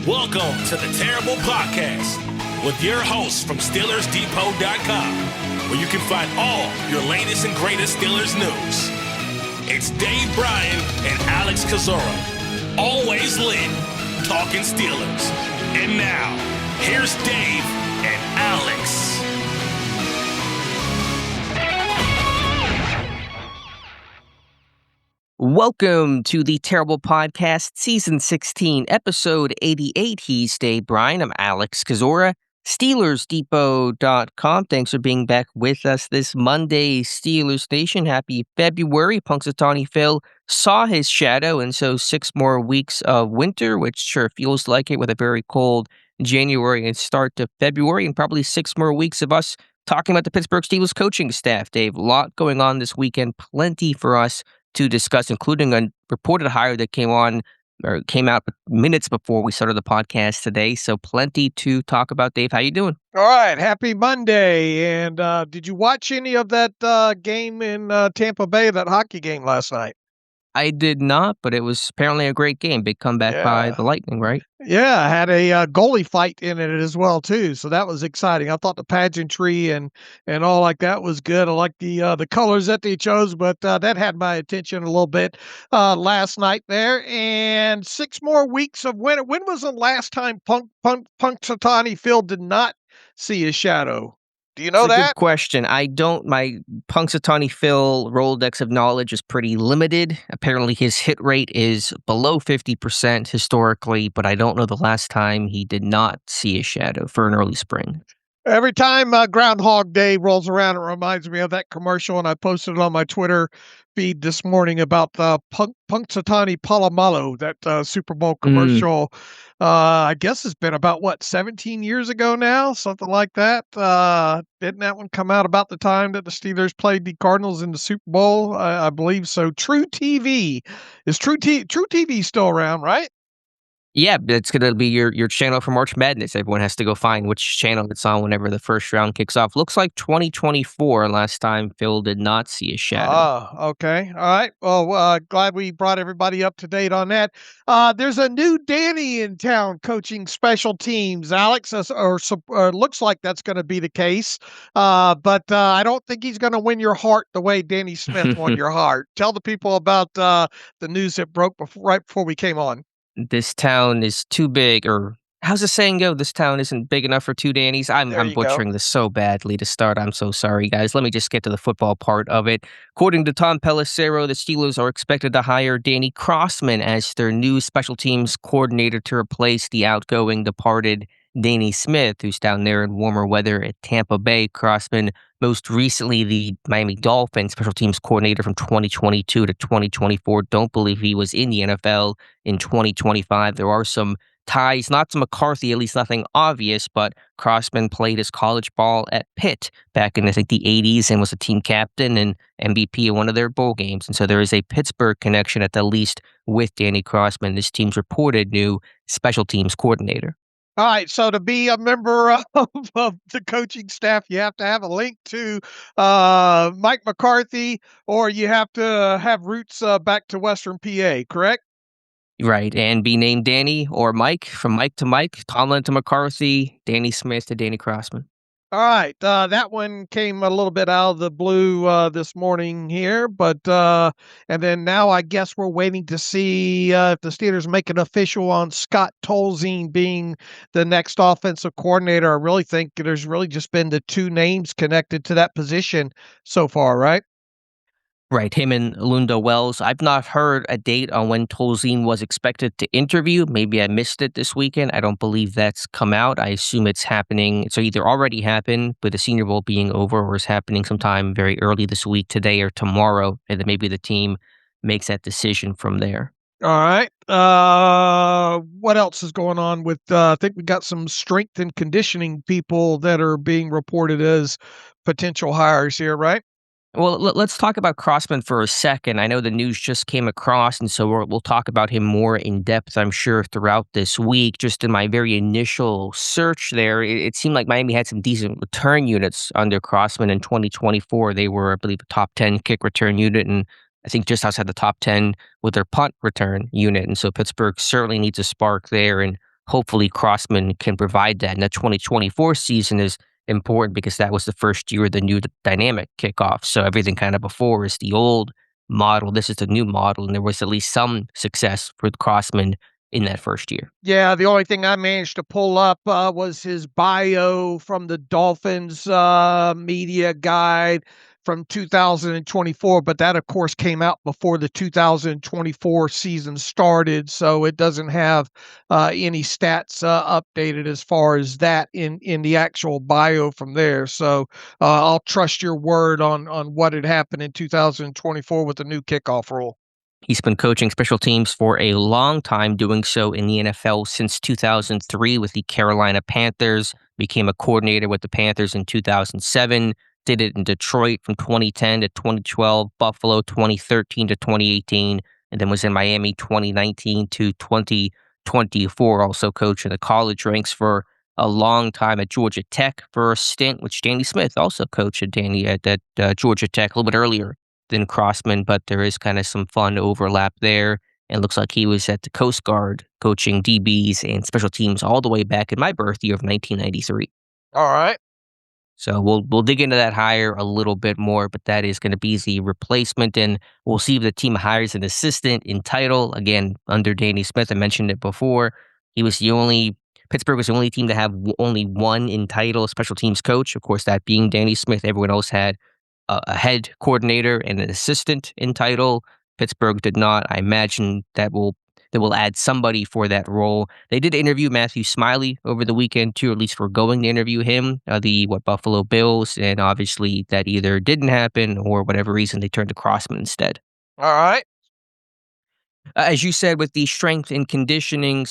Welcome to the Terrible Podcast with your hosts from SteelersDepot.com, where you can find all your latest and greatest Steelers news. It's Dave Bryan and Alex Kozora, always lit, talking Steelers. And now, here's Dave and Alex. Welcome to the Terrible Podcast, Season 16, Episode 88. He's Dave Bryan. I'm Alex Kozora, SteelersDepot.com. Thanks for being back with us this Monday, Steelers Nation. Happy February. Punxsutawney Phil saw his shadow, and so 6 more weeks of winter, which sure feels like it with a very cold January and start to February, and probably 6 more weeks of us talking about the Pittsburgh Steelers coaching staff, Dave. A lot going on this weekend, plenty for us to discuss, including a reported hire that came out minutes before we started the podcast today. So plenty to talk about. Dave, how you doing? All right. Happy Monday. And did you watch any of that game in Tampa Bay, that hockey game last night? I did not, but it was apparently a great game. Big comeback by the Lightning, right? Yeah, had a goalie fight in it as well too, so that was exciting. I thought the pageantry and all like that was good. I like the colors that they chose, but that had my attention a little bit last night there. And 6 more weeks of winter. When was the last time Punxsutawney Phil did not see his shadow? Do you know That's a that? good question. I don't. My Punxsutawney Phil Rolodex of knowledge is pretty limited. Apparently, his hit rate is below 50% historically, but I don't know the last time he did not see his shadow for an early spring. Every time Groundhog Day rolls around, it reminds me of that commercial, and I posted it on my Twitter feed this morning about Punxsutawney Palomalo, that Super Bowl commercial. I guess it's been about, 17 years ago now? Something like that. Didn't that one come out about the time that the Steelers played the Cardinals in the Super Bowl? I believe so. True TV. Is True TV still around, right? Yeah, it's going to be your channel for March Madness. Everyone has to go find which channel it's on whenever the first round kicks off. Looks like 2024, last time Phil did not see a shadow. Okay. All right. Well, glad we brought everybody up to date on that. There's a new Danny in town coaching special teams, Alex, or looks like that's going to be the case. But I don't think he's going to win your heart the way Danny Smith won your heart. Tell the people about the news that broke right before we came on. This town is too big, or how's the saying go? This town isn't big enough for 2 Dannys. I'm butchering this so badly to start. I'm so sorry, guys. Let me just get to the football part of it. According to Tom Pelissero, the Steelers are expected to hire Danny Crossman as their new special teams coordinator to replace the outgoing departed Danny Smith, who's down there in warmer weather at Tampa Bay. Crossman, most recently the Miami Dolphins special teams coordinator from 2022 to 2024. Don't believe he was in the NFL in 2025. There are some ties, not to McCarthy, at least nothing obvious, but Crossman played his college ball at Pitt back in, I think, the 80s and was a team captain and MVP in one of their bowl games. And so there is a Pittsburgh connection at the least with Danny Crossman, this team's reported new special teams coordinator. All right, so to be a member of the coaching staff, you have to have a link to Mike McCarthy, or you have to have roots back to Western PA, correct? Right, and be named Danny or Mike, from Mike to Mike, Tomlin to McCarthy, Danny Smith to Danny Crossman. All right, that one came a little bit out of the blue this morning here, but and then now I guess we're waiting to see if the Steelers make it official on Scott Tolzien being the next offensive coordinator. I really think there's really just been the 2 names connected to that position so far, right? Right, him and Lunda Wells. I've not heard a date on when Tolzien was expected to interview. Maybe I missed it this weekend. I don't believe that's come out. I assume it's happening. So either already happened with the Senior Bowl being over, or is happening sometime very early this week, today or tomorrow, and then maybe the team makes that decision from there. All right. What else is going on with, I think we got some strength and conditioning people that are being reported as potential hires here, right? Well, let's talk about Crossman for a second. I know the news just came across, and so we'll talk about him more in depth, I'm sure, throughout this week. Just in my very initial search there, it seemed like Miami had some decent return units under Crossman in 2024. They were, I believe, a top 10 kick return unit, and I think just outside the top 10 with their punt return unit. And so Pittsburgh certainly needs a spark there. And hopefully Crossman can provide that. And the 2024 season is important because that was the first year of the new dynamic kickoff. So everything kind of before is the old model. This is the new model, and there was at least some success for Crossman in that first year. Yeah, the only thing I managed to pull up was his bio from the Dolphins media guide from 2024, but that, of course, came out before the 2024 season started, so it doesn't have any stats updated as far as that in the actual bio from there. So I'll trust your word on what had happened in 2024 with the new kickoff rule. He's been coaching special teams for a long time, doing so in the NFL since 2003 with the Carolina Panthers, became a coordinator with the Panthers in 2007, did it in Detroit from 2010 to 2012, Buffalo 2013 to 2018, and then was in Miami 2019 to 2024, also coached in the college ranks for a long time at Georgia Tech for a stint, which Danny Smith also coached at Georgia Tech a little bit earlier than Crossman, but there is kind of some fun overlap there. And it looks like he was at the Coast Guard coaching DBs and special teams all the way back in my birth year of 1993. All right. So we'll dig into that hire a little bit more, but that is going to be the replacement, and we'll see if the team hires an assistant in title. Again, under Danny Smith, I mentioned it before. Pittsburgh was the only team to have only one in title special teams coach. Of course, that being Danny Smith. Everyone else had a head coordinator and an assistant in title. Pittsburgh did not. I imagine they will add somebody for that role. They did interview Matthew Smiley over the weekend too, or at least we're going to interview him, the Buffalo Bills, and obviously that either didn't happen or whatever reason they turned to Crossman instead. All right. As you said, with the strength and conditioning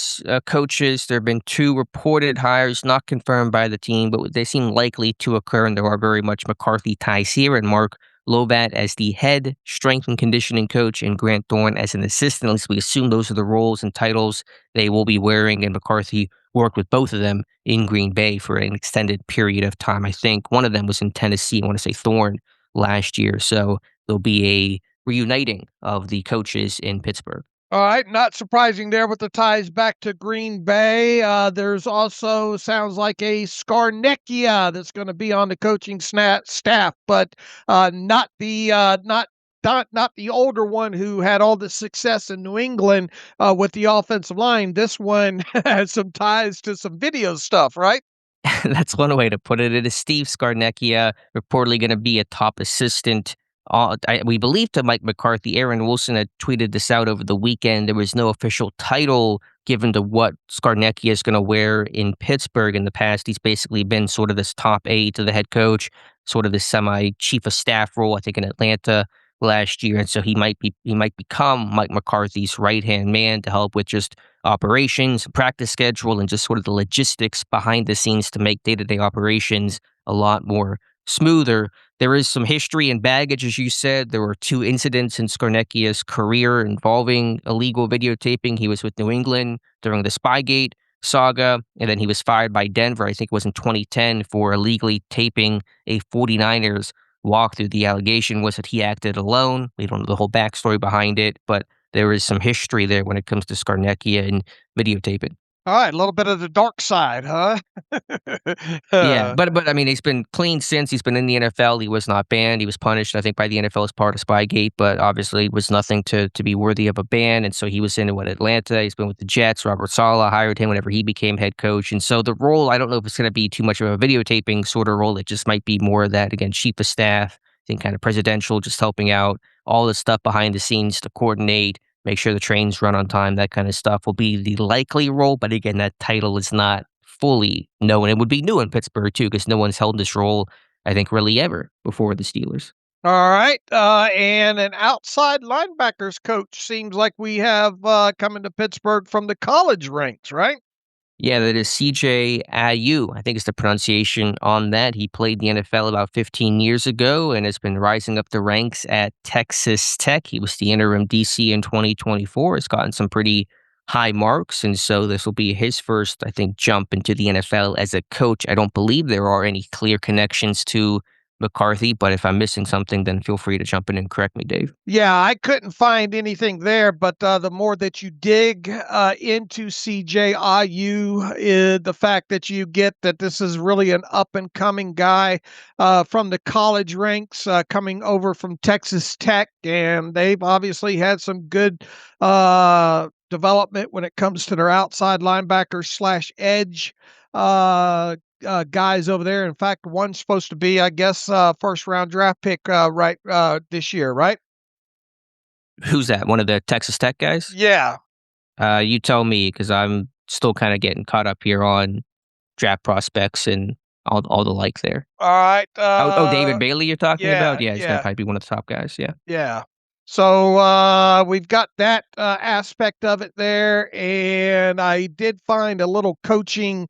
coaches, there have been 2 reported hires, not confirmed by the team, but they seem likely to occur, and there are very much McCarthy ties here, and Mark Lovat as the head strength and conditioning coach and Grant Thorne as an assistant. At least we assume those are the roles and titles they will be wearing, and McCarthy worked with both of them in Green Bay for an extended period of time. I think one of them was in Tennessee, I want to say Thorne, last year, so there'll be a reuniting of the coaches in Pittsburgh. All right, not surprising there with the ties back to Green Bay. There's also sounds like a Scarnecchia that's going to be on the coaching staff, but not the older one who had all the success in New England with the offensive line. This one has some ties to some video stuff, right? That's one way to put it. It is Steve Scarnecchia, reportedly going to be a top assistant. We believe to Mike McCarthy. Aaron Wilson had tweeted this out over the weekend. There was no official title given to what Scarnecchia is going to wear in Pittsburgh in the past. He's basically been sort of this top aide to the head coach, sort of this semi-chief of staff role, I think, in Atlanta last year. And so he might become Mike McCarthy's right-hand man to help with just operations, practice schedule, and just sort of the logistics behind the scenes to make day-to-day operations a lot more smoother. There is some history and baggage, as you said. There were 2 incidents in Scarnecchia's career involving illegal videotaping. He was with New England during the Spygate saga, and then he was fired by Denver, I think it was in 2010, for illegally taping a 49ers walkthrough. The allegation was that he acted alone. We don't know the whole backstory behind it, but there is some history there when it comes to Scarnecchia and videotaping. All right, a little bit of the dark side, huh? Yeah, but I mean, he's been clean since. He's been in the NFL. He was not banned. He was punished, I think, by the NFL as part of Spygate, but obviously was nothing to be worthy of a ban. And so he was in Atlanta. He's been with the Jets. Robert Saleh hired him whenever he became head coach. And so the role, I don't know if it's going to be too much of a videotaping sort of role. It just might be more of that, again, chief of staff, I think kind of presidential, just helping out, all the stuff behind the scenes to coordinate, make sure the trains run on time, that kind of stuff will be the likely role. But again, that title is not fully known. It would be new in Pittsburgh, too, because no one's held this role, I think, really ever before the Steelers. All right. And an outside linebackers coach seems like we have coming to Pittsburgh from the college ranks, right? Yeah, that is CJ Ayu. I think it's the pronunciation on that. He played the NFL about 15 years ago and has been rising up the ranks at Texas Tech. He was the interim DC in 2024. Has gotten some pretty high marks, and so this will be his first, I think, jump into the NFL as a coach. I don't believe there are any clear connections to McCarthy, but if I'm missing something, then feel free to jump in and correct me, Dave. Yeah, I couldn't find anything there, but the more that you dig into CJIU, the fact that you get that this is really an up-and-coming guy from the college ranks coming over from Texas Tech, and they've obviously had some good development when it comes to their outside linebacker / edge guys over there. In fact, one's supposed to be, I guess, first round draft pick right this year, right? Who's that? One of the Texas Tech guys? Yeah. You tell me, because I'm still kind of getting caught up here on draft prospects and all the like there. All right. David Bailey you're talking about? Yeah, he's going to probably be one of the top guys, yeah. Yeah. So we've got that aspect of it there, and I did find a little coaching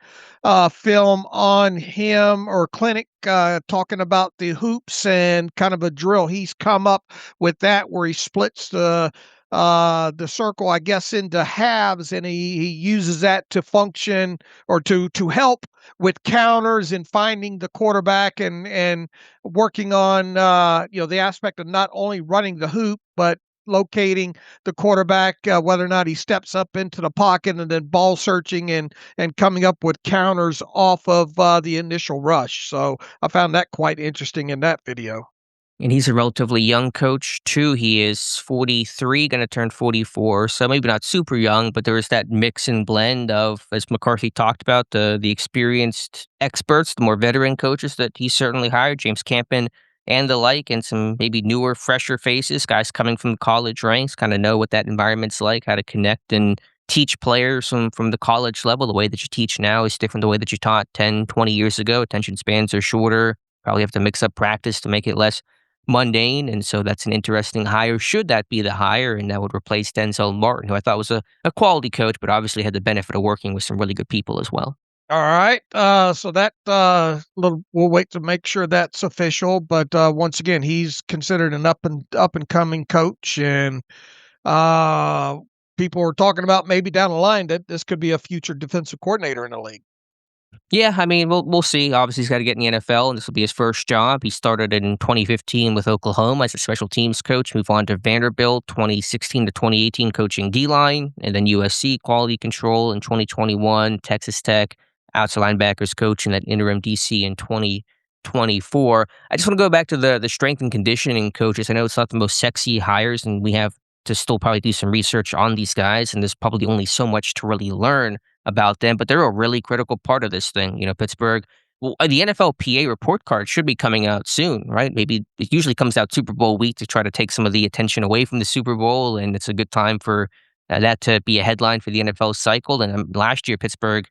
film on him or clinic talking about the hoops and kind of a drill he's come up with that where he splits the circle, I guess, into halves, and he uses that to function or to help with counters and finding the quarterback and working on the aspect of not only running the hoop but locating the quarterback, whether or not he steps up into the pocket, and then ball searching and coming up with counters off of the initial rush. So I found that quite interesting in that video. And he's a relatively young coach, too. He is 43, going to turn 44, so maybe not super young, but there is that mix and blend of, as McCarthy talked about, the experienced experts, the more veteran coaches that he certainly hired, James Campen and the like, and some maybe newer, fresher faces, guys coming from the college ranks, kind of know what that environment's like, how to connect and teach players from the college level. The way that you teach now is different than the way that you taught 10, 20 years ago. Attention spans are shorter. Probably have to mix up practice to make it less mundane, and so that's an interesting hire. Should that be the hire, and that would replace Denzel Martin, who I thought was a quality coach, but obviously had the benefit of working with some really good people as well. All right, so that we'll wait to make sure that's official. But once again, he's considered an up and coming coach, and people are talking about maybe down the line that this could be a future defensive coordinator in the league. Yeah, I mean, we'll see. Obviously, he's got to get in the NFL, and this will be his first job. He started in 2015 with Oklahoma as a special teams coach, moved on to Vanderbilt, 2016 to 2018, coaching D-line, and then USC quality control in 2021, Texas Tech outside linebackers coach, and that interim DC in 2024. I just want to go back to the strength and conditioning coaches. I know it's not the most sexy hires, and we have to still probably do some research on these guys, and there's probably only so much to really learn about them, but they're a really critical part of this thing. Pittsburgh, well, the NFLPA report card should be coming out soon, right? Maybe it usually comes out Super Bowl week to try to take some of the attention away from the Super Bowl, and it's a good time for that to be a headline for the NFL cycle. And last year, Pittsburgh,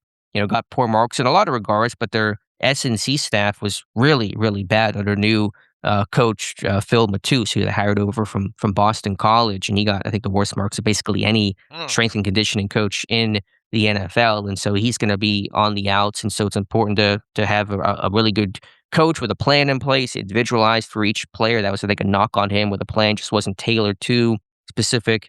got poor marks in a lot of regards, but their S&C staff was really, really bad under new coach Phil Matus, who they hired over from Boston College, and he got, I think, the worst marks of basically any strength and conditioning coach in the NFL, and so he's going to be on the outs, and so it's important to have a really good coach with a plan in place, individualized for each player. That was, I think, a knock on him, where the plan just wasn't tailored to specific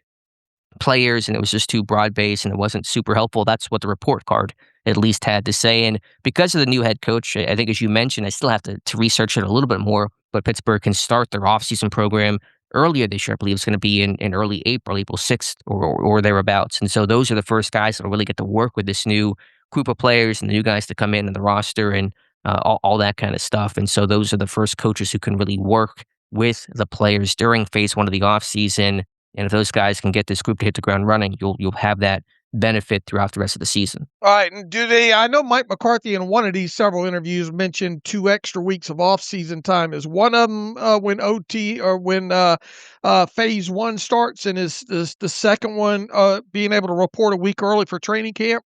players, and it was just too broad-based, and it wasn't super helpful. That's what the report card at least had to say, and because of the new head coach, I think, as you mentioned, I still have to research it a little bit more, but Pittsburgh can start their offseason program earlier this year. I believe it's going to be in early April 6th or thereabouts. And so those are the first guys that will really get to work with this new group of players and the new guys to come in the roster and all that kind of stuff. And so those are the first coaches who can really work with the players during phase one of the offseason. And if those guys can get this group to hit the ground running, you'll have that benefit throughout the rest of the season. All right. And I know Mike McCarthy in one of these several interviews mentioned 2 extra weeks of off-season time. Is one of them when OT or when phase 1 starts, and is the second one being able to report a week early for training camp?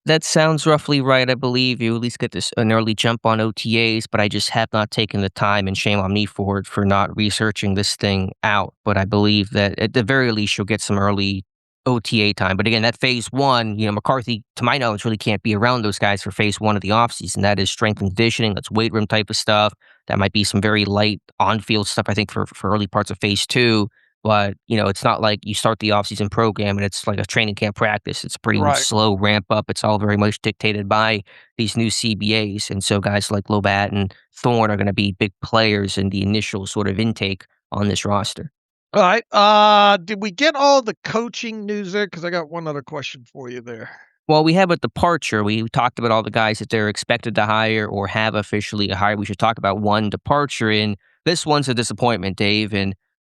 That sounds roughly right. I believe you at least get an early jump on OTAs, but I just have not taken the time, and shame on me for it, for not researching this thing out. But I believe that at the very least you'll get some early OTA time. But again, that phase 1, McCarthy, to my knowledge, really can't be around those guys for phase 1 of the offseason. That is strength and conditioning. That's weight room type of stuff. That might be some very light on-field stuff, I think, for early parts of phase 2. but, it's not like you start the offseason program and it's like a training camp practice. It's a pretty Right. slow ramp up. It's all very much dictated by these new CBAs. And so guys like Lovat and Thorne are going to be big players in the initial sort of intake on this roster. All right. Did we get all the coaching news there? Because I got one other question for you there. Well, we have a departure. We talked about all the guys that they're expected to hire or have officially hired. We should talk about one departure, and this one's a disappointment, Dave. And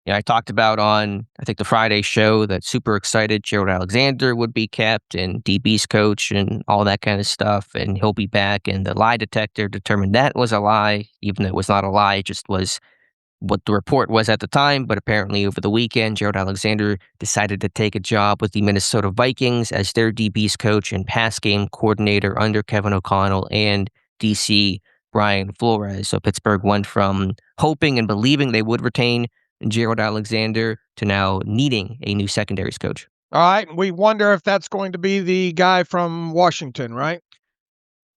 I talked about on, I think, the Friday show that super excited Gerald Alexander would be kept and DB's coach and all that kind of stuff, and he'll be back. And the lie detector determined that was a lie, even though it was not a lie. It just was what the report was at the time, but apparently over the weekend, Gerald Alexander decided to take a job with the Minnesota Vikings as their DB's coach and pass game coordinator under Kevin O'Connell and DC Brian Flores. So Pittsburgh went from hoping and believing they would retain Gerald Alexander to now needing a new secondaries coach. All right. We wonder if that's going to be the guy from Washington, right?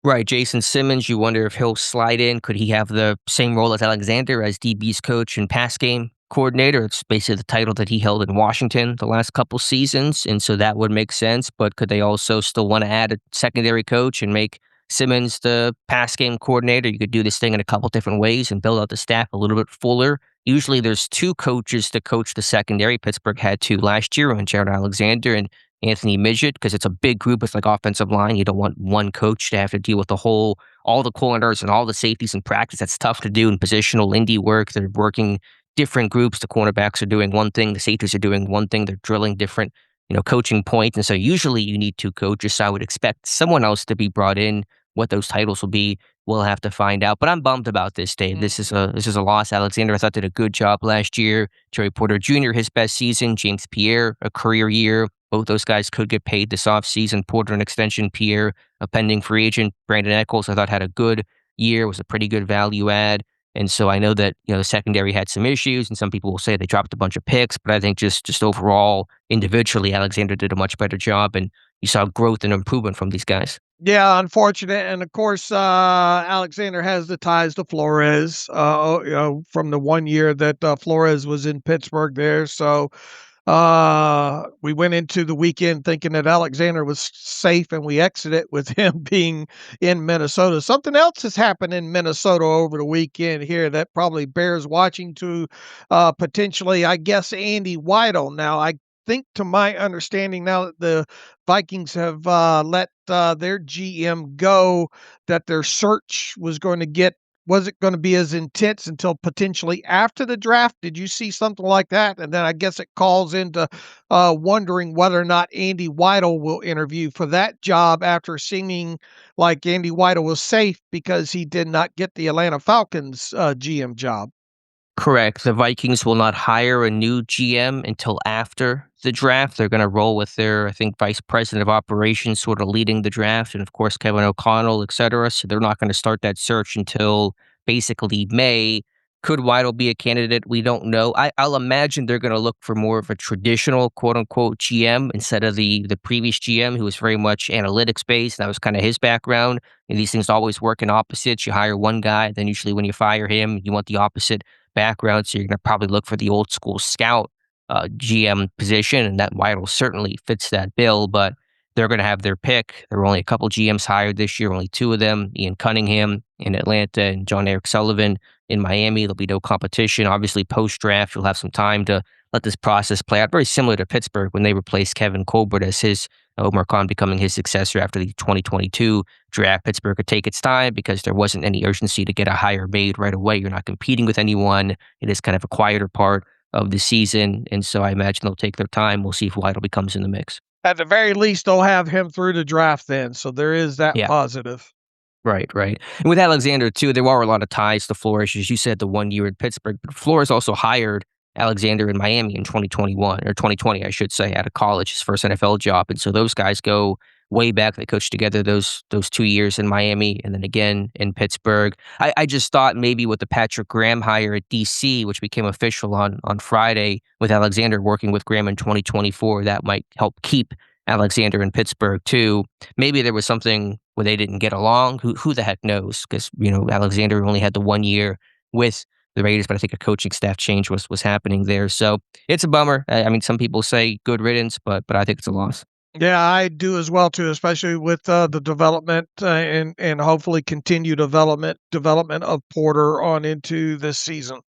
Right, Jason Simmons, you wonder if he'll slide in. Could he have the same role as Alexander as DB's coach and pass game coordinator? It's basically the title that he held in Washington the last couple seasons, and so that would make sense. But could they also still want to add a secondary coach and make Simmons the pass game coordinator? You could do this thing in a couple different ways and build out the staff a little bit fuller. Usually there's two coaches to coach the secondary. Pittsburgh had two last year, and Gerald Alexander and Anthony Midget, because it's a big group with like offensive line. You don't want one coach to have to deal with all the corners and all the safeties in practice. That's tough to do in positional indie work. They're working different groups. The cornerbacks are doing one thing. The safeties are doing one thing. They're drilling different, coaching points. And so usually you need two coaches. So I would expect someone else to be brought in. What those titles will be, we'll have to find out. But I'm bummed about this, Dave. This is a loss. Alexander, I thought, did a good job last year. Joey Porter Jr., his best season. James Pierre, a career year. Both those guys could get paid this offseason. Porter, an extension. Pierre, a pending free agent. Brandon Echols, I thought, had a good year, was a pretty good value add. And so I know that, the secondary had some issues, and some people will say they dropped a bunch of picks, but I think just overall, individually, Alexander did a much better job, and you saw growth and improvement from these guys. Yeah, unfortunate. And of course, Alexander has the ties to Flores, from the 1 year that Flores was in Pittsburgh there. So we went into the weekend thinking that Alexander was safe, and we exited with him being in Minnesota. Something else has happened in Minnesota over the weekend here that probably bears watching to potentially, I guess, Andy Weidl. Now, I think, to my understanding, now that the Vikings have let their GM go, that their search wasn't going to be as intense until potentially after the draft. Did you see something like that? And then I guess it calls into wondering whether or not Andy Weidl will interview for that job after seeming like Andy Weidl was safe because he did not get the Atlanta Falcons GM job. Correct. The Vikings will not hire a new GM until after the draft. They're going to roll with their, I think, vice president of operations sort of leading the draft, and of course, Kevin O'Connell, et cetera. So they're not going to start that search until basically May. Could Weidl be a candidate? We don't know. I'll imagine they're going to look for more of a traditional, quote-unquote, GM instead of the previous GM, who was very much analytics-based. That was kind of his background. And these things always work in opposites. You hire one guy, then usually when you fire him, you want the opposite background. So you're going to probably look for the old school scout GM position, and that Weidl certainly fits that bill, but they're going to have their pick. There were only a couple GMs hired this year, only two of them, Ian Cunningham in Atlanta and John Eric Sullivan in Miami. There'll be no competition. Obviously, post-draft, you'll have some time to let this process play out. Very similar to Pittsburgh when they replaced Kevin Colbert as his Omar Khan becoming his successor after the 2022 draft. Pittsburgh could take its time because there wasn't any urgency to get a hire made right away. You're not competing with anyone. It is kind of a quieter part of the season, and so I imagine they'll take their time. We'll see if Weidl becomes in the mix. At the very least, they'll have him through the draft then, so there is that positive. Right. And with Alexander, too, there are a lot of ties to Flores. As you said, the 1 year in Pittsburgh, but Flores also hired Alexander in Miami in 2021, or 2020, I should say, out of college, his first NFL job. And so those guys go way back. They coached together those 2 years in Miami and then again in Pittsburgh. I just thought maybe with the Patrick Graham hire at DC, which became official on Friday, with Alexander working with Graham in 2024, that might help keep Alexander in Pittsburgh too. Maybe there was something where they didn't get along. Who the heck knows? Because, Alexander only had the 1 year with the Raiders, but I think a coaching staff change was happening there. So it's a bummer. I mean, some people say good riddance, but I think it's a loss. Yeah, I do as well too, especially with the development and hopefully continued development of Porter on into this season.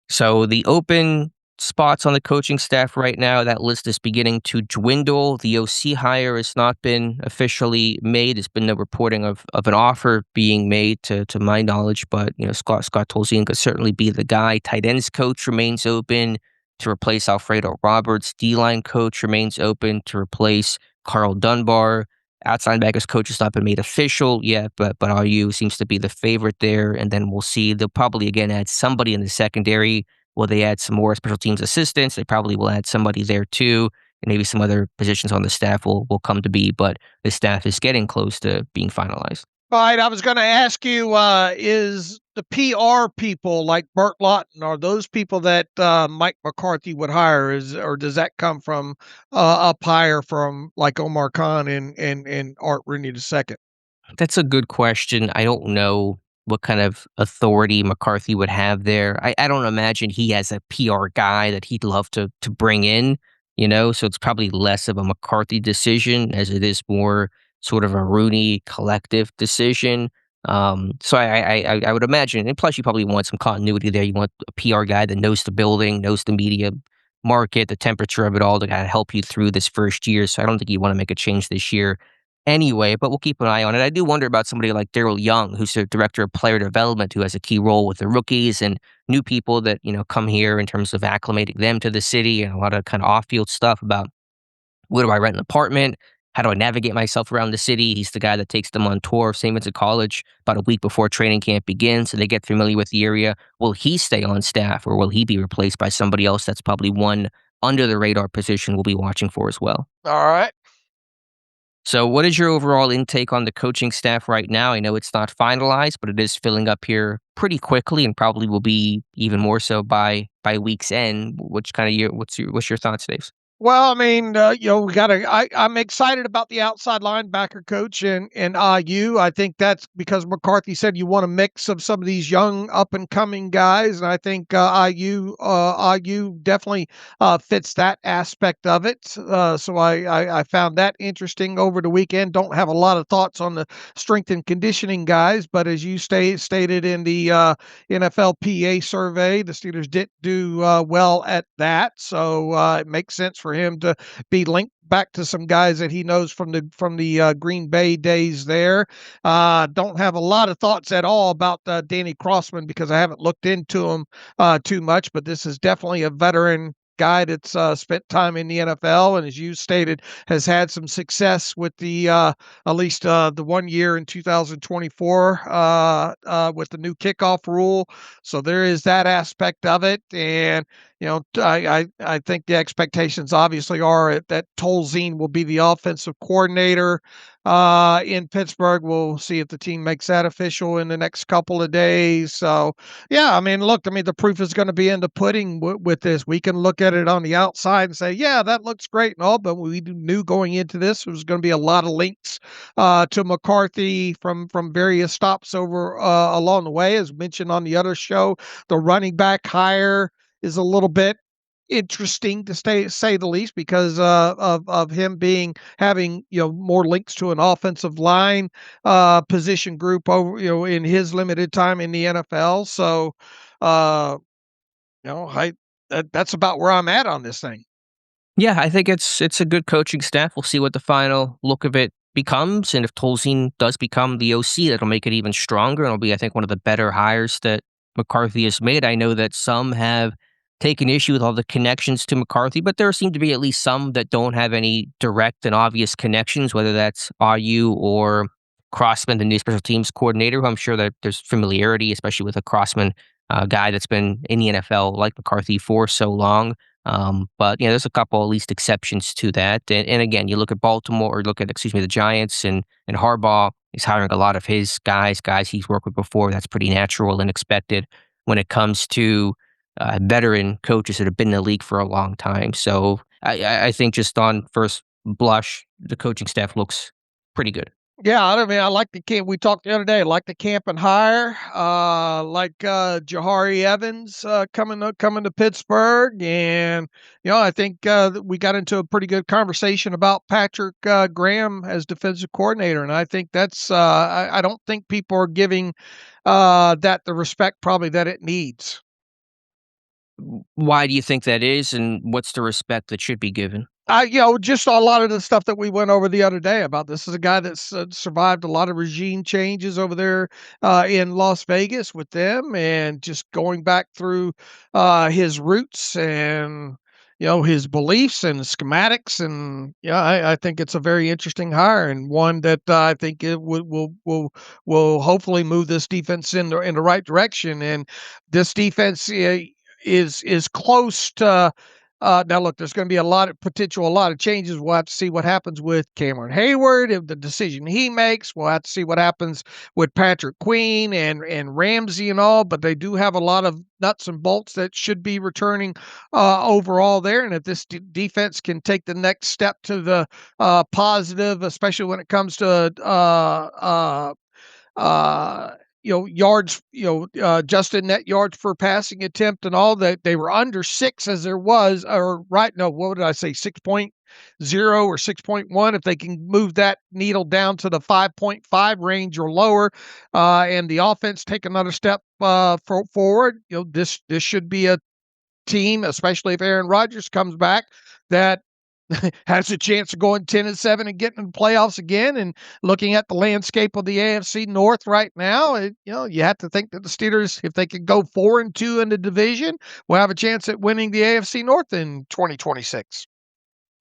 So the open spots on the coaching staff right now, that list is beginning to dwindle. The OC hire has not been officially made. There's been no reporting of an offer being made to my knowledge, but Scott Tolzien could certainly be the guy. Tight ends coach remains open to replace Alfredo Roberts. D-line coach remains open to replace Carl Dunbar. Outside backers coach has not been made official yet, but RU seems to be the favorite there. And then we'll see. They'll probably again add somebody in the secondary. Will they add some more special teams assistants? They probably will add somebody there too. And maybe some other positions on the staff will come to be, but the staff is getting close to being finalized. All right, I was going to ask you, is the PR people like Burt Lawton, are those people that Mike McCarthy would hire, or does that come from up higher from like Omar Khan and Art Rooney II? That's a good question. I don't know what kind of authority McCarthy would have there. I don't imagine he has a PR guy that he'd love to bring in, so it's probably less of a McCarthy decision as it is more sort of a Rooney collective decision. So I would imagine, and plus you probably want some continuity there. You want a PR guy that knows the building, knows the media market, the temperature of it all to kind of help you through this first year. So I don't think you want to make a change this year anyway, but we'll keep an eye on it. I do wonder about somebody like Daryl Young, who's the director of player development, who has a key role with the rookies and new people that, come here in terms of acclimating them to the city and a lot of kind of off-field stuff about where do I rent an apartment? How do I navigate myself around the city? He's the guy that takes them on tour of St. Vincent College about a week before training camp begins, so they get familiar with the area. Will he stay on staff, or will he be replaced by somebody else? That's probably one under the radar position we'll be watching for as well. All right. So what is your overall intake on the coaching staff right now? I know it's not finalized, but it is filling up here pretty quickly and probably will be even more so by week's end. What's your thoughts, Dave? Well, I mean, I'm excited about the outside linebacker coach and IU. I think that's because McCarthy said you want a mix of some of these young up and coming guys. And I think IU definitely fits that aspect of it. So I found that interesting over the weekend. Don't have a lot of thoughts on the strength and conditioning guys, but as you stated in the NFLPA survey, the Steelers did do well at that. So it makes sense for him to be linked back to some guys that he knows from the Green Bay days there. Don't have a lot of thoughts at all about Danny Crossman because I haven't looked into him too much, but this is definitely a veteran guy that's spent time in the NFL and, as you stated, has had some success with the at least the 1 year in 2024 with the new kickoff rule. So there is that aspect of it, and I think the expectations obviously are that Tolzien will be the offensive coordinator in Pittsburgh. We'll see if the team makes that official in the next couple of days. So, yeah, I mean, the proof is going to be in the pudding with this. We can look at it on the outside and say, yeah, that looks great and all, but we knew going into this there was going to be a lot of links to McCarthy from various stops over along the way. As mentioned on the other show, the running back hire is a little bit interesting to say the least because of him having more links to an offensive line position group over in his limited time in the NFL. So that's about where I'm at on this thing. Yeah, I think it's a good coaching staff. We'll see what the final look of it becomes, and if Tolzien does become the OC, that'll make it even stronger. It'll be, I think, one of the better hires that McCarthy has made. I know that some have taken issue with all the connections to McCarthy, but there seem to be at least some that don't have any direct and obvious connections, whether that's RU or Crossman, the new special teams coordinator, who I'm sure that there's familiarity, especially with a Crossman guy that's been in the NFL like McCarthy for so long. But there's a couple at least exceptions to that. And again, you look at Baltimore or the Giants and Harbaugh. He's hiring a lot of his guys he's worked with before. That's pretty natural and expected when it comes to veteran coaches that have been in the league for a long time. So I think just on first blush, the coaching staff looks pretty good. Yeah, I mean, I like the camp. We talked the other day. I like the camp and hire. Like Jahari Evans coming to Pittsburgh, and I think we got into a pretty good conversation about Patrick Graham as defensive coordinator, and I think that's. I don't think people are giving that the respect probably that it needs. Why do you think that is, and what's the respect that should be given? Just a lot of the stuff that we went over the other day about this is a guy that's survived a lot of regime changes over there in Las Vegas with them, and just going back through his roots and his beliefs and schematics, and I think it's a very interesting hire, and one that I think it will hopefully move this defense in the right direction, and this defense is close to. Now, look, there's going to be a lot of changes. We'll have to see what happens with Cameron Hayward, if the decision he makes. We'll have to see what happens with Patrick Queen and Ramsey and all. But they do have a lot of nuts and bolts that should be returning overall there. And if this defense can take the next step to the positive, especially when it comes to yards, Justin net yards per passing attempt and all that. They were under 6 as there was, or right. No, what did I say? 6.0 or 6.1. If they can move that needle down to the 5.5 range or lower, and the offense take another step forward, this should be a team, especially if Aaron Rodgers comes back, that has a chance of going 10-7 and getting in the playoffs again. And looking at the landscape of the AFC North right now, you have to think that the Steelers, if they could go 4-2 in the division, will have a chance at winning the AFC North in 2026.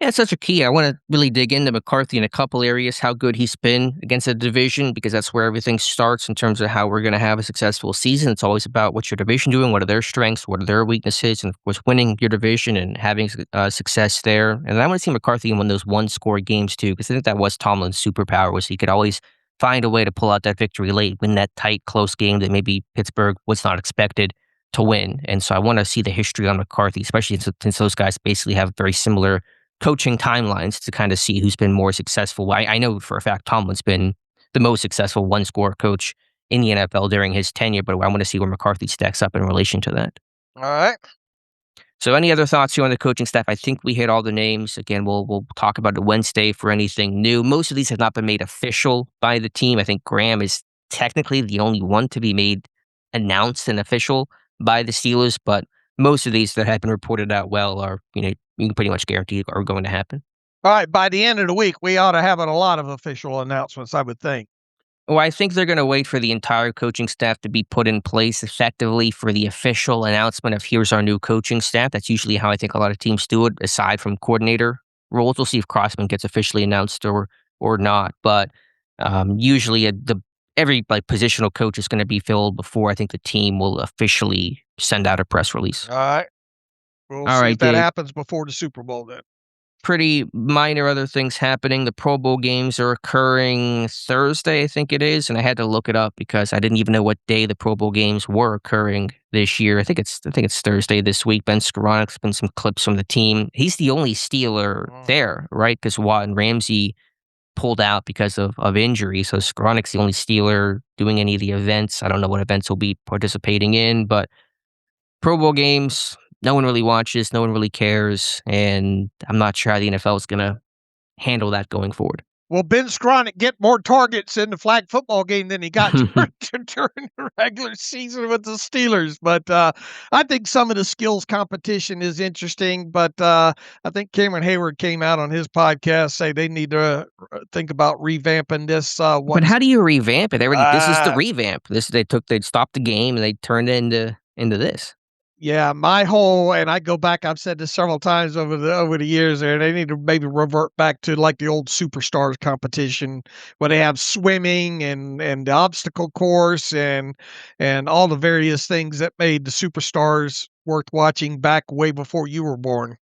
Yeah, it's such a key. I want to really dig into McCarthy in a couple areas, how good he's been against the division, because that's where everything starts in terms of how we're going to have a successful season. It's always about what's your division doing, what are their strengths, what are their weaknesses, and of course, winning your division and having success there. And I want to see McCarthy in one of those one-score games too, because I think that was Tomlin's superpower, was he could always find a way to pull out that victory late, win that tight, close game that maybe Pittsburgh was not expected to win. And so I want to see the history on McCarthy, especially since those guys basically have very similar coaching timelines to kind of see who's been more successful. I know for a fact Tomlin's been the most successful one-score coach in the NFL during his tenure, but I want to see where McCarthy stacks up in relation to that. All right. So any other thoughts here on the coaching staff? I think we hit all the names. Again, we'll talk about it Wednesday for anything new. Most of these have not been made official by the team. I think Graham is technically the only one to be made announced and official by the Steelers, but most of these that have been reported out are, you can pretty much guarantee are going to happen. All right. By the end of the week, we ought to have a lot of official announcements, I would think. Well, I think they're going to wait for the entire coaching staff to be put in place effectively for the official announcement of here's our new coaching staff. That's usually how I think a lot of teams do it, aside from coordinator roles. We'll see if Crossman gets officially announced or not. But usually every positional coach is going to be filled before I think the team will officially send out a press release. All right. We'll see if that happens before the Super Bowl then. Pretty minor other things happening. The Pro Bowl games are occurring Thursday, I think it is, and I had to look it up because I didn't even know what day the Pro Bowl games were occurring this year. I think it's Thursday this week. Ben Skowronek's been some clips from the team. He's the only Steeler there, right? Because Watt and Ramsey pulled out because of injury. So Skowronek's the only Steeler doing any of the events. I don't know what events he'll be participating in, but Pro Bowl games, no one really watches, no one really cares, and I'm not sure how the NFL is going to handle that going forward. Well, Ben Skowronek get more targets in the flag football game than he got during the regular season with the Steelers. But I think some of the skills competition is interesting. But I think Cameron Hayward came out on his podcast say they need to think about revamping this. But how do you revamp it? This is the revamp. They'd stopped the game and they turned it into this. Yeah, and I go back, I've said this several times over the years there, they need to maybe revert back to like the old Superstars competition where they have swimming and the obstacle course and all the various things that made the Superstars worth watching back way before you were born.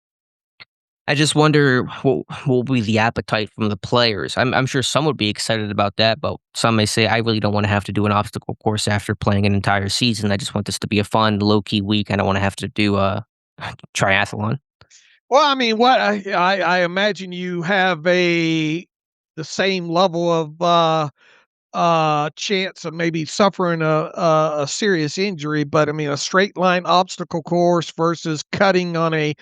I just wonder what will be the appetite from the players. I'm sure some would be excited about that, but some may say, I really don't want to have to do an obstacle course after playing an entire season. I just want this to be a fun, low-key week. I don't want to have to do a triathlon. Well, I mean, what I imagine you have a the same level of chance of maybe suffering a serious injury. But I mean, a straight line obstacle course versus cutting on a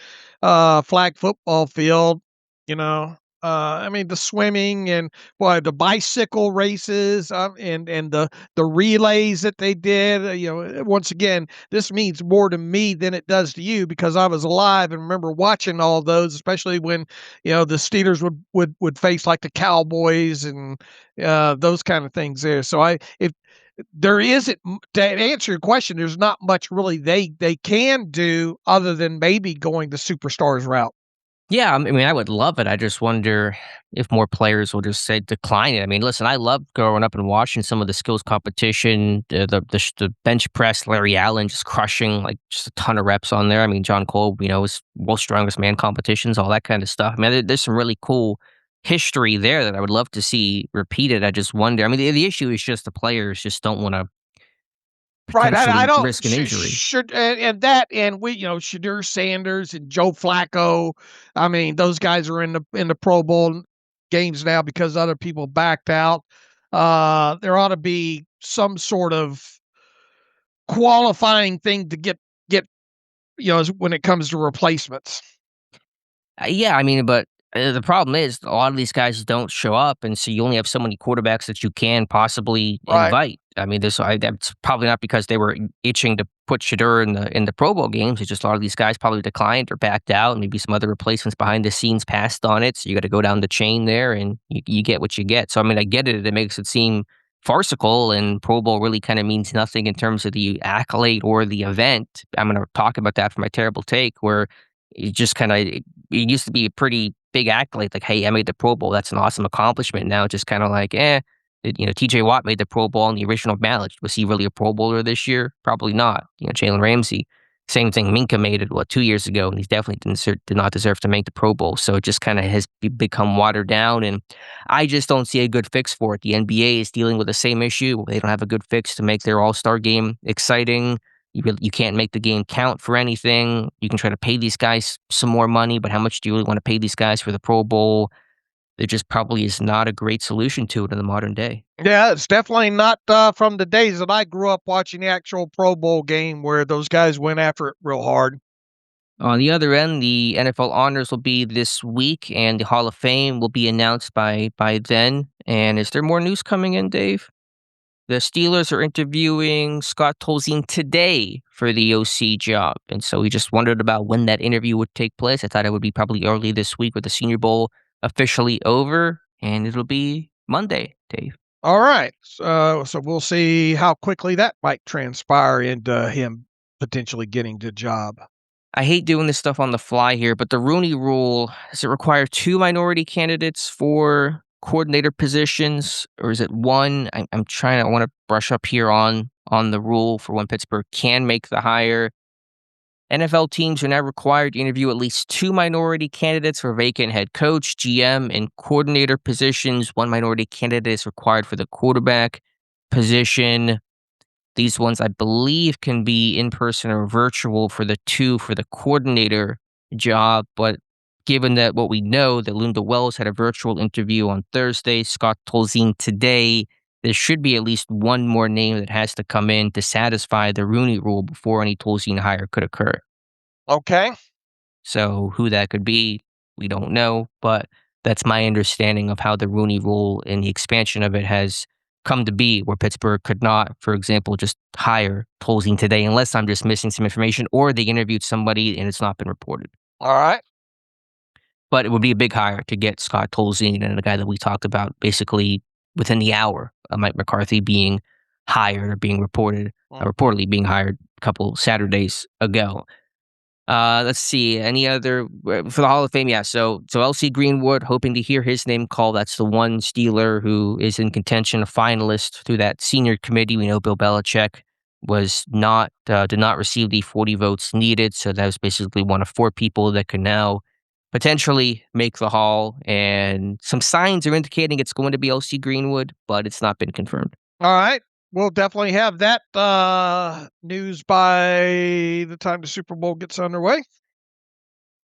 flag football field, you know. I mean, the swimming and the bicycle races, and the relays that they did. Once again, this means more to me than it does to you because I was alive and remember watching all those, especially when the Steelers would face like the Cowboys and those kind of things there. So if there isn't, to answer your question, there's not much really they can do other than maybe going the superstars route. Yeah, I mean, I would love it. I just wonder if more players will just say decline it. I mean, listen, I loved growing up and watching some of the skills competition, the bench press, Larry Allen just crushing like just a ton of reps on there. I mean, John Cole, was world's strongest man competitions, all that kind of stuff. I mean, there's some really cool history there that I would love to see repeated. I just wonder. I mean, the issue is just the players just don't want to Right, I potentially don't risk an injury. should and we Shadur Sanders and Joe Flacco. I mean, those guys are in the Pro Bowl games now because other people backed out. There ought to be some sort of qualifying thing to get when it comes to replacements. Yeah, I mean, but the problem is a lot of these guys don't show up, and so you only have so many quarterbacks that you can possibly Right. invite. I mean, that's probably not because they were itching to put Shadur in the Pro Bowl games. It's just a lot of these guys probably declined or backed out, and maybe some other replacements behind the scenes passed on it. So you got to go down the chain there, and you get what you get. So I mean, I get it. It makes it seem farcical, and Pro Bowl really kind of means nothing in terms of the accolade or the event. I'm going to talk about that for my terrible take, where it just kind of it used to be a pretty big accolade, like, "Hey, I made the Pro Bowl. That's an awesome accomplishment." Now it's just kind of like, TJ Watt made the Pro Bowl on the original ballot. Was he really a Pro Bowler this year? Probably not. Jalen Ramsey, same thing. Minka made it 2 years ago, and he definitely did not deserve to make the Pro Bowl. So it just kind of has become watered down, and I just don't see a good fix for it. The NBA is dealing with the same issue. They don't have a good fix to make their All Star game exciting. You can't make the game count for anything. You can try to pay these guys some more money, but how much do you really want to pay these guys for the Pro Bowl? There just probably is not a great solution to it in the modern day. Yeah, it's definitely not from the days that I grew up watching the actual Pro Bowl game where those guys went after it real hard. On the other end, the NFL honors will be this week, and the Hall of Fame will be announced by then. And is there more news coming in, Dave? The Steelers are interviewing Scott Tolzien today for the OC job. And so we just wondered about when that interview would take place. I thought it would be probably early this week with the Senior Bowl officially over, and it'll be Monday, Dave. All right. So we'll see how quickly that might transpire into him potentially getting the job. I hate doing this stuff on the fly here, but the Rooney Rule, does it require 2 minority candidates for coordinator positions, or is it one? I want to brush up here on the rule for when Pittsburgh can make the hire. NFL teams are now required to interview at least 2 minority candidates for vacant head coach, GM, and coordinator positions. 1 minority candidate is required for the quarterback position. These ones, I believe, can be in person or virtual for the 2 for the coordinator job. But given that what we know, that Lunda Wells had a virtual interview on Thursday, Scott Tolzien today, there should be at least one more name that has to come in to satisfy the Rooney Rule before any Tolzien hire could occur. Okay. So who that could be, we don't know. But that's my understanding of how the Rooney Rule and the expansion of it has come to be, where Pittsburgh could not, for example, just hire Tolzien today unless I'm just missing some information or they interviewed somebody and it's not been reported. All right. But it would be a big hire to get Scott Tolzien and the guy that we talked about basically within the hour of Mike McCarthy being hired or being reportedly being hired a couple Saturdays ago. Let's see. Any other for the Hall of Fame? Yeah. So LC Greenwood, hoping to hear his name called. That's the one Steeler who is in contention, a finalist through that senior committee. We know Bill Belichick did not receive the 40 votes needed. So that was basically one of 4 people that could now potentially make the Hall. And some signs are indicating it's going to be LC Greenwood, but it's not been confirmed. All right. We'll definitely have that news by the time the Super Bowl gets underway.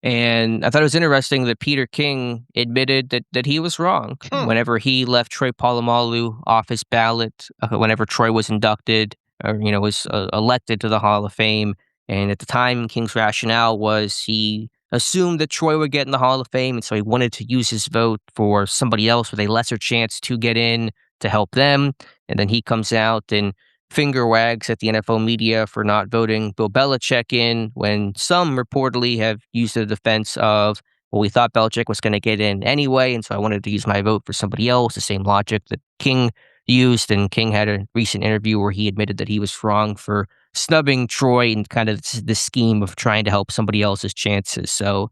And I thought it was interesting that Peter King admitted that he was wrong whenever he left Troy Polamalu off his ballot, whenever Troy was inducted or, was elected to the Hall of Fame. And at the time, King's rationale was he assumed that Troy would get in the Hall of Fame, and so he wanted to use his vote for somebody else with a lesser chance to get in to help them. And then he comes out and finger wags at the NFL media for not voting Bill Belichick in, when some reportedly have used the defense of, well, we thought Belichick was going to get in anyway, and so I wanted to use my vote for somebody else, the same logic that King used. And King had a recent interview where he admitted that he was wrong for snubbing Troy and kind of the scheme of trying to help somebody else's chances. So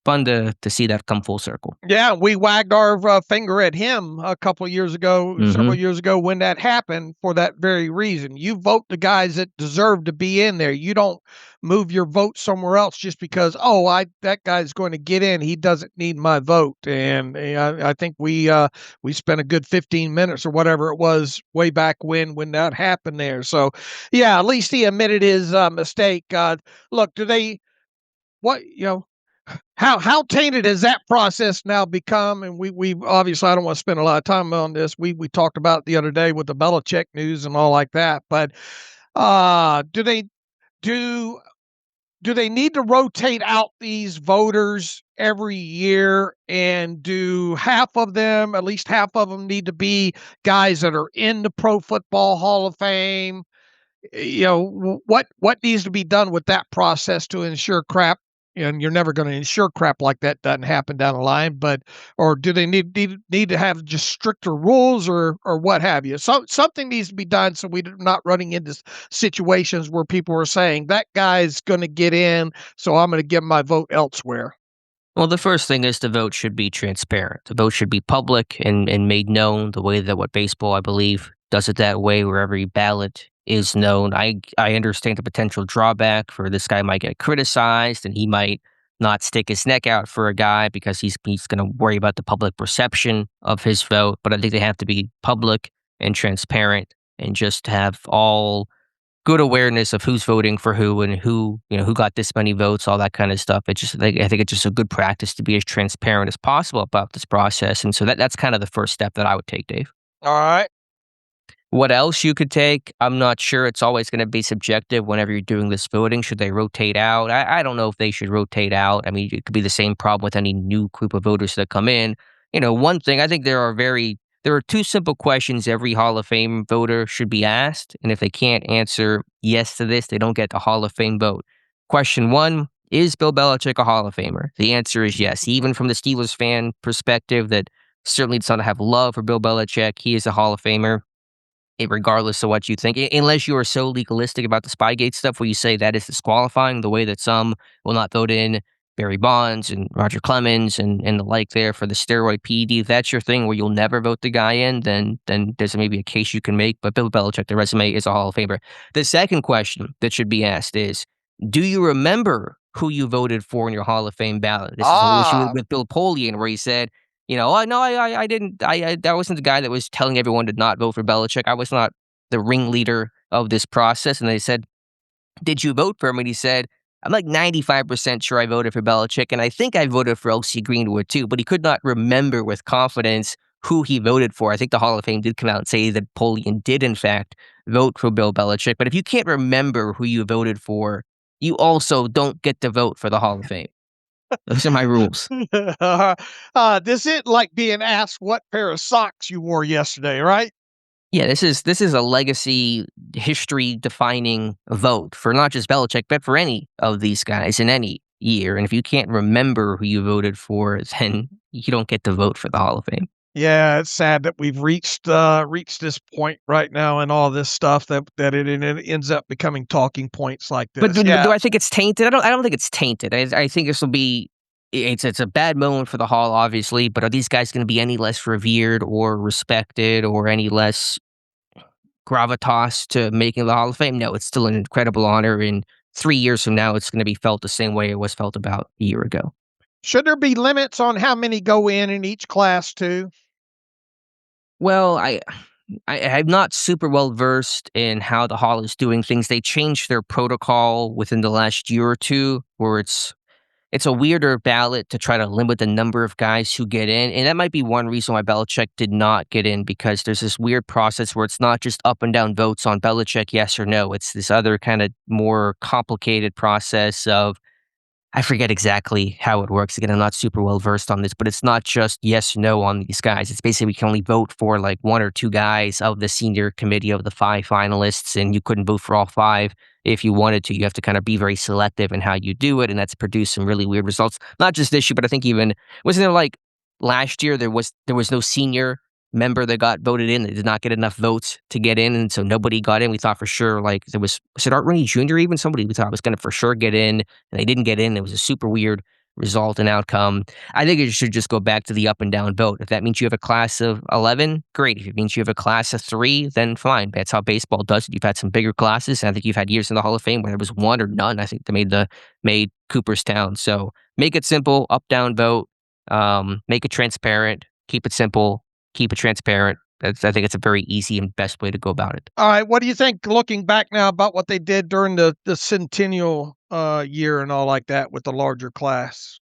fun to see that come full circle. Yeah, we wagged our finger at him a couple of years ago, several years ago, when that happened for that very reason. You vote the guys that deserve to be in there. You don't move your vote somewhere else just because, that guy's going to get in. He doesn't need my vote. And I think we spent a good 15 minutes or whatever it was way back when that happened there. So, yeah, at least he admitted his mistake. Look, how tainted has that process now become? And we obviously, I don't want to spend a lot of time on this. We talked about it the other day with the Belichick news and all like that. But do they need to rotate out these voters every year? And do at least half of them need to be guys that are in the Pro Football Hall of Fame? What needs to be done with that process to ensure crap? And you're never going to ensure crap like that doesn't happen down the line, or do they need to have just stricter rules or what have you? So something needs to be done so we're not running into situations where people are saying that guy's going to get in, so I'm going to give my vote elsewhere. Well, the first thing is the vote should be transparent. The vote should be public and made known the way that what baseball, I believe, does it that way, where every ballot is known. I understand the potential drawback for this guy might get criticized and he might not stick his neck out for a guy because he's going to worry about the public perception of his vote. But I think they have to be public and transparent and just have all good awareness of who's voting for who and who got this many votes, all that kind of stuff. I think it's just a good practice to be as transparent as possible about this process. And so that's kind of the first step that I would take, Dave. All right. What else you could take? I'm not sure. It's always going to be subjective whenever you're doing this voting. Should they rotate out? I don't know if they should rotate out. I mean, it could be the same problem with any new group of voters that come in. One thing, I think there are two simple questions every Hall of Fame voter should be asked. And if they can't answer yes to this, they don't get the Hall of Fame vote. Question one, is Bill Belichick a Hall of Famer? The answer is yes. Even from the Steelers fan perspective that certainly does not have love for Bill Belichick, he is a Hall of Famer. Regardless of what you think, unless you are so legalistic about the Spygate stuff where you say that is disqualifying, the way that some will not vote in Barry Bonds and Roger Clemens and the like there for the steroid PED. If that's your thing where you'll never vote the guy in, then there's maybe a case you can make. But Bill Belichick, the resume is a Hall of Famer. The second question that should be asked is, do you remember who you voted for in your Hall of Fame ballot? This is an issue with Bill Polian where he said, I didn't. That wasn't the guy that was telling everyone to not vote for Belichick. I was not the ringleader of this process. And they said, did you vote for him? And he said, I'm like 95% sure I voted for Belichick. And I think I voted for LC Greenwood too. But he could not remember with confidence who he voted for. I think the Hall of Fame did come out and say that Polian did, in fact, vote for Bill Belichick. But if you can't remember who you voted for, you also don't get to vote for the Hall of Fame. Those are my rules. This isn't like being asked what pair of socks you wore yesterday, right? Yeah, this is a legacy, history-defining vote for not just Belichick, but for any of these guys in any year. And if you can't remember who you voted for, then you don't get to vote for the Hall of Fame. Yeah, it's sad that we've reached this point right now and all this stuff that it ends up becoming talking points like this. But do I think it's tainted? I don't think it's tainted. I think this will be it's a bad moment for the Hall, obviously. But are these guys going to be any less revered or respected or any less gravitas to making the Hall of Fame? No, it's still an incredible honor. And 3 years from now, it's going to be felt the same way it was felt about a year ago. Should there be limits on how many go in each class too? Well, I'm not super well versed in how the Hall is doing things. They changed their protocol within the last year or two, where it's it's a weirder ballot to try to limit the number of guys who get in. And that might be one reason why Belichick did not get in, because there's this weird process where it's not just up and down votes on Belichick, yes or no. It's this other kind of more complicated process of, I forget exactly how it works. Again, I'm not super well versed on this, but it's not just yes or no on these guys. It's basically we can only vote for like one or two guys of the senior committee of the 5 finalists, and you couldn't vote for all 5 if you wanted to. You have to kind of be very selective in how you do it, and that's produced some really weird results. Not just this year, but I think even, wasn't there like last year there was no senior member that got voted in. They did not get enough votes to get in, and so nobody got in. We thought for sure, like, was it Art Rooney Jr. even? Somebody we thought was going to for sure get in, and they didn't get in. It was a super weird result and outcome. I think it should just go back to the up and down vote. If that means you have a class of 11, great. If it means you have a class of 3, then fine. That's how baseball does it. You've had some bigger classes, and I think you've had years in the Hall of Fame where there was 1 or none. I think they made Cooperstown. So make it simple, up down vote. Make it transparent. Keep it simple. Keep it transparent. I think it's a very easy and best way to go about it. All right. What do you think, looking back now, about what they did during the centennial year and all like that with the larger class?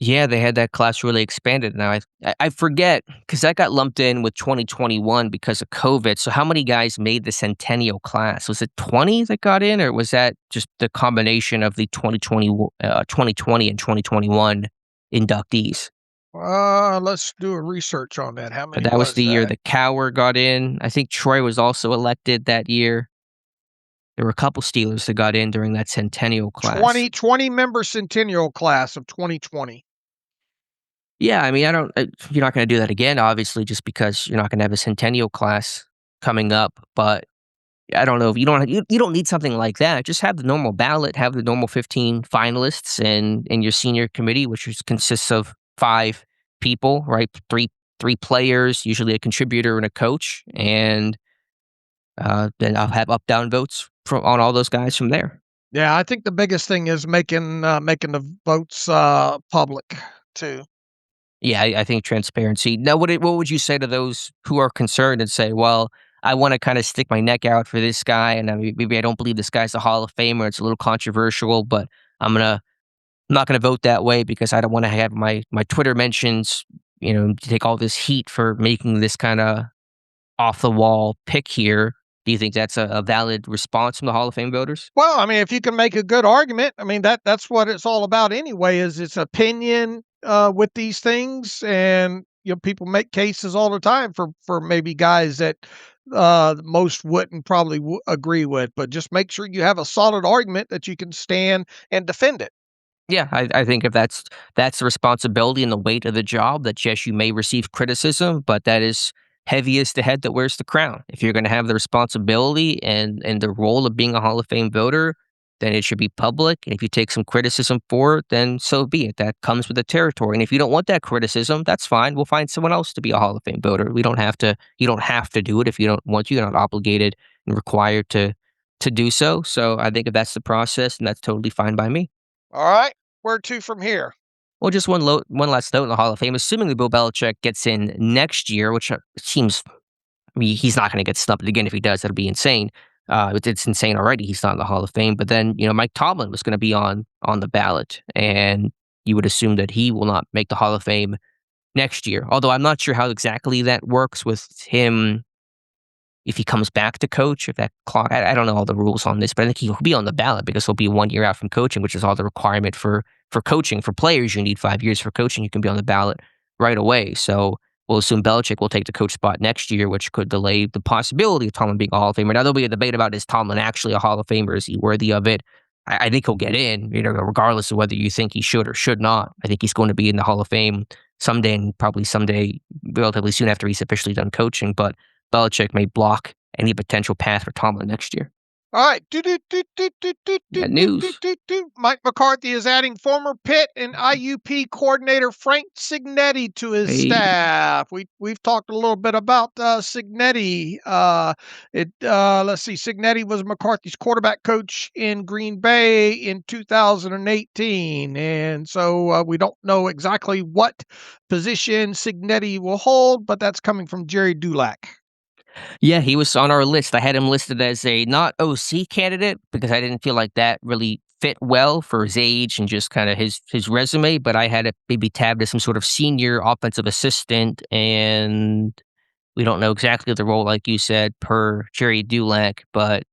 Yeah, they had that class really expanded. Now, I forget, because that got lumped in with 2021 because of COVID. So how many guys made the centennial class? Was it 20 that got in, or was that just the combination of the 2020 and 2021 inductees? Let's do a research on that. How many? But that was the year that? that Cowher got in. I think Troy was also elected that year. There were a couple Steelers that got in during that centennial class. 20 member centennial class of 2020. Yeah, I mean, you're not going to do that again, obviously, just because you're not going to have a centennial class coming up. But I don't know if you don't need something like that. Just have the normal ballot, have the normal 15 finalists, and your senior committee, which consists of 5 people, right? Three players, usually a contributor and a coach, and then I'll have up down votes on all those guys from there. Yeah, I think the biggest thing is making the votes public too. Yeah, I think transparency. Now, what would you say to those who are concerned and say, well, I want to kind of stick my neck out for this guy, and maybe I don't believe this guy's a Hall of Famer. It's a little controversial, but I'm not gonna vote that way because I don't want to have my Twitter mentions, take all this heat for making this kind of off the wall pick here. Do you think that's a valid response from the Hall of Fame voters? Well, I mean, if you can make a good argument, I mean, that's what it's all about anyway, is its opinion with these things. And people make cases all the time for maybe guys that most wouldn't probably agree with, but just make sure you have a solid argument that you can stand and defend it. Yeah, I think if that's the responsibility and the weight of the job, that yes, you may receive criticism, but that is heavy is the head that wears the crown. If you're going to have the responsibility and the role of being a Hall of Fame voter, then it should be public. And if you take some criticism for it, then so be it. That comes with the territory. And if you don't want that criticism, that's fine. We'll find someone else to be a Hall of Fame voter. You don't have to do it if you don't want to. You're not obligated and required to do so. So I think if that's the process, then that's totally fine by me. All right. Where to from here? Well, just one last note in the Hall of Fame. Assuming that Bill Belichick gets in next year, which seems, he's not going to get snubbed again. If he does, that'll be insane. It's insane already. He's not in the Hall of Fame. But then, Mike Tomlin was going to be on the ballot, and you would assume that he will not make the Hall of Fame next year. Although I'm not sure how exactly that works with him. If he comes back to coach, if that clock, I don't know all the rules on this, but I think he'll be on the ballot because he'll be 1 year out from coaching, which is all the requirement for coaching. For players, you need 5 years. For coaching, you can be on the ballot right away. So we'll assume Belichick will take the coach spot next year, which could delay the possibility of Tomlin being a Hall of Famer. Now, there'll be a debate about, is Tomlin actually a Hall of Famer? Is he worthy of it? I think he'll get in, regardless of whether you think he should or should not. I think he's going to be in the Hall of Fame someday, and probably someday relatively soon after he's officially done coaching. But Belichick may block any potential path for Tomlin next year. All right. News. Mike McCarthy is adding former Pitt and IUP coordinator Frank Cignetti to his staff. We've talked a little bit about Cignetti. Let's see. Cignetti was McCarthy's quarterback coach in Green Bay in 2018, and so we don't know exactly what position Cignetti will hold, but that's coming from Jerry Dulac. Yeah, he was on our list. I had him listed as a not OC candidate because I didn't feel like that really fit well for his age and just kind of his resume, but I had it maybe tabbed as some sort of senior offensive assistant, and we don't know exactly the role, like you said, per Jerry Dulac, but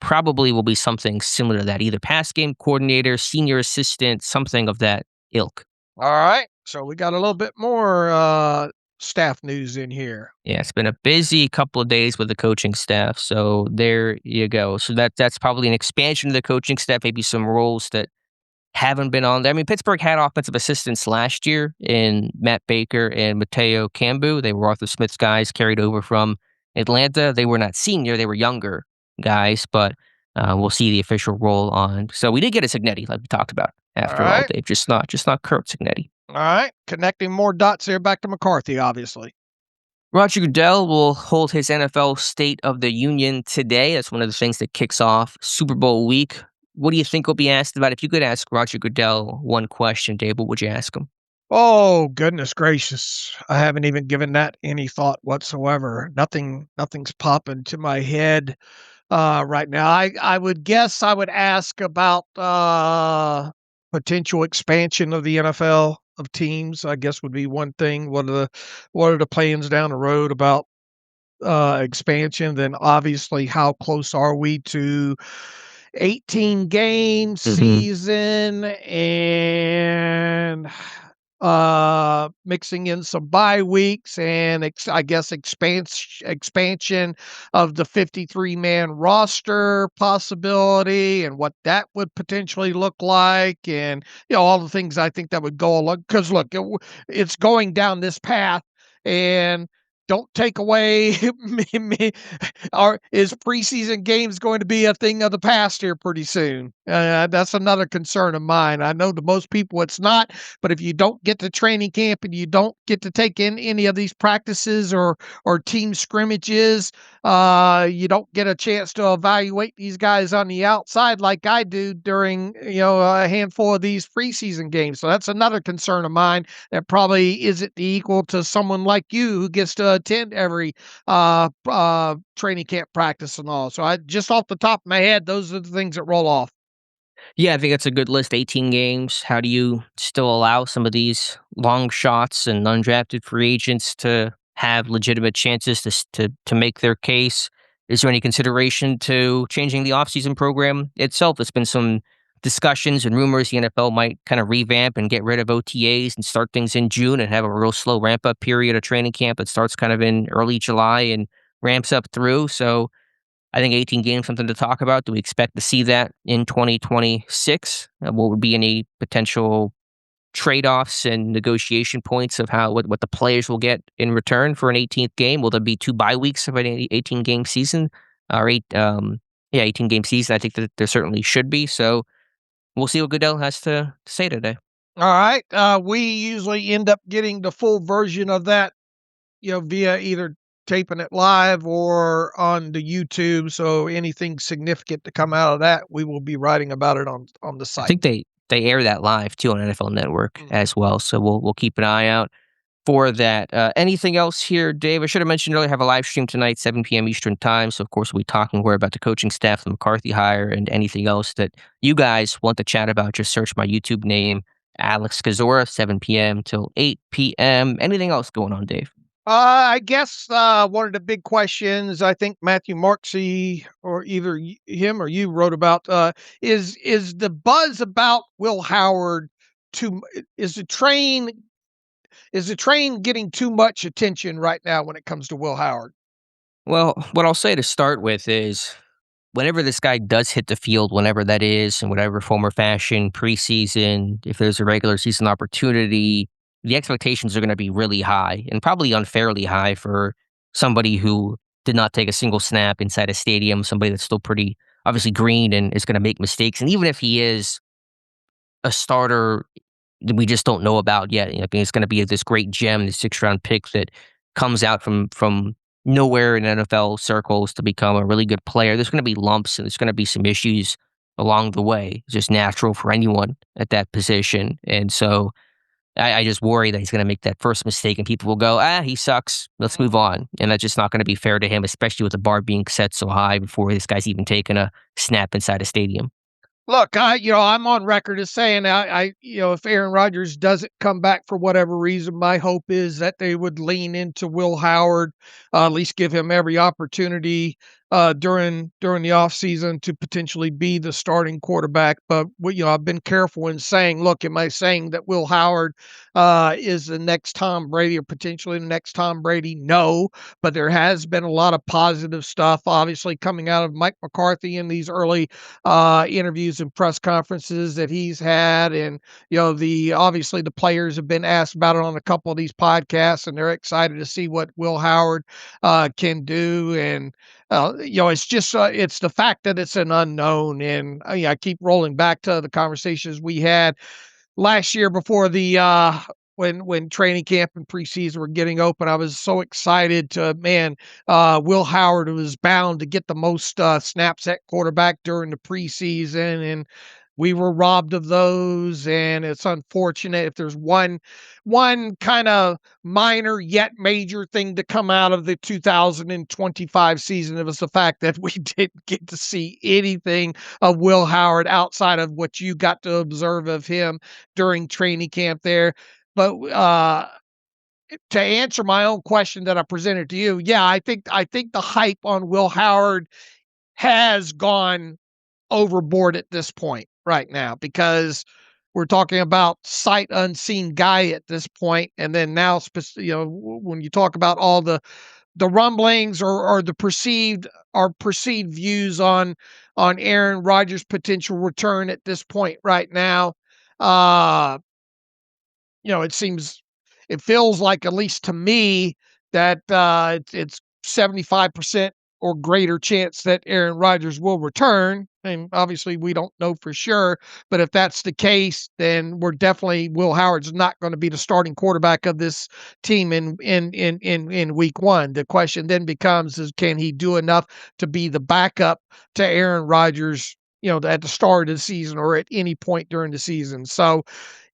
probably will be something similar to that, either pass game coordinator, senior assistant, something of that ilk. All right. So we got a little bit more staff news in here. Yeah, it's been a busy couple of days with the coaching staff. So there you go. So that's probably an expansion of the coaching staff, maybe some roles that haven't been on there. I mean, Pittsburgh had offensive assistants last year in Matt Baker and Mateo Cambu. They were Arthur Smith's guys carried over from Atlanta. They were not senior, they were younger guys, but we'll see the official role on. So we did get a Cignetti, like we talked about after all, Dave. Just not Kurt Cignetti. All right. Connecting more dots there back to McCarthy, obviously. Roger Goodell will hold his NFL State of the Union today. That's one of the things that kicks off Super Bowl week. What do you think will be asked about? If you could ask Roger Goodell one question, Dave, what would you ask him? Oh, goodness gracious. I haven't even given that any thought whatsoever. Nothing's popping to my head right now. I would guess I would ask about potential expansion of the NFL of teams, I guess would be one thing. What are the plans down the road about expansion? Then obviously how close are we to 18 game season and mixing in some bye weeks and I guess expansion of the 53-man roster possibility and what that would potentially look like, and all the things I think that would go along, because look, it's going down this path, and don't take away is preseason games going to be a thing of the past here pretty soon? That's another concern of mine. I know to most people it's not, but if you don't get to training camp and you don't get to take in any of these practices or team scrimmages, you don't get a chance to evaluate these guys on the outside like I do during a handful of these preseason games. So that's another concern of mine that probably isn't equal to someone like you who gets to attend every training camp practice and all. So I just off the top of my head, those are the things that roll off. Yeah, I think that's a good list. 18 games. How do you still allow some of these long shots and undrafted free agents to have legitimate chances to make their case? Is there any consideration to changing the offseason program itself? There's been some discussions and rumors the NFL might kind of revamp and get rid of OTAs and start things in June and have a real slow ramp-up period of training camp that starts kind of in early July and ramps up through. So I think 18 games, something to talk about. Do we expect to see that in 2026? What would be any potential trade-offs and negotiation points of what the players will get in return for an 18th game? Will there be 2 bye weeks of an 18-game season? Or 18-game season? I think that there certainly should be. So we'll see what Goodell has to say today. All right. We usually end up getting the full version of that, via either taping it live or on the YouTube. So anything significant to come out of that, we will be writing about it on the site. I think they air that live too on NFL Network as well. So we'll keep an eye out for that. Anything else here, Dave? I should have mentioned earlier, I have a live stream tonight, 7 p.m. Eastern time. So of course we'll be talking more about the coaching staff, the McCarthy hire, and anything else that you guys want to chat about. Just search my YouTube name, Alex Kozora, 7 p.m. till 8 p.m. Anything else going on, Dave? I guess one of the big questions I think Matthew Marksey or either him or you wrote about is the buzz about Will Howard is the train getting too much attention right now when it comes to Will Howard? Well, what I'll say to start with is whenever this guy does hit the field, whenever that is, in whatever form or fashion, preseason, if there's a regular season opportunity, the expectations are going to be really high and probably unfairly high for somebody who did not take a single snap inside a stadium, somebody that's still pretty obviously green and is going to make mistakes. And even if he is a starter that we just don't know about yet, it's going to be this great gem, this 6th-round pick that comes out from nowhere in NFL circles to become a really good player. There's going to be lumps and there's going to be some issues along the way. It's just natural for anyone at that position. And so I just worry that he's going to make that first mistake and people will go, he sucks. Let's move on. And that's just not going to be fair to him, especially with the bar being set so high before this guy's even taken a snap inside a stadium. Look, I'm on record as saying if Aaron Rodgers doesn't come back for whatever reason, my hope is that they would lean into Will Howard, at least give him every opportunity during the offseason to potentially be the starting quarterback. But I've been careful in saying, look, am I saying that Will Howard is the next Tom Brady or potentially the next Tom Brady? No, but there has been a lot of positive stuff, obviously coming out of Mike McCarthy in these early interviews and press conferences that he's had. And, obviously the players have been asked about it on a couple of these podcasts, and they're excited to see what Will Howard can do. And, it's just, it's the fact that it's an unknown. And I keep rolling back to the conversations we had last year before the, when training camp and preseason were getting open. I was so excited Will Howard was bound to get the most snaps at quarterback during the preseason, and we were robbed of those. And it's unfortunate. If there's one kind of minor yet major thing to come out of the 2025 season, it was the fact that we didn't get to see anything of Will Howard outside of what you got to observe of him during training camp there. But to answer my own question that I presented to you, yeah, I think the hype on Will Howard has gone overboard at this point right now, because we're talking about sight unseen guy at this point. And then now, when you talk about all the rumblings or the perceived views on Aaron Rodgers' potential return at this point right now, it feels like, at least to me, that it's 75% or greater chance that Aaron Rodgers will return. And obviously we don't know for sure, but if that's the case, then Will Howard's not going to be the starting quarterback of this team in week one. The question then becomes, can he do enough to be the backup to Aaron Rodgers, at the start of the season or at any point during the season? So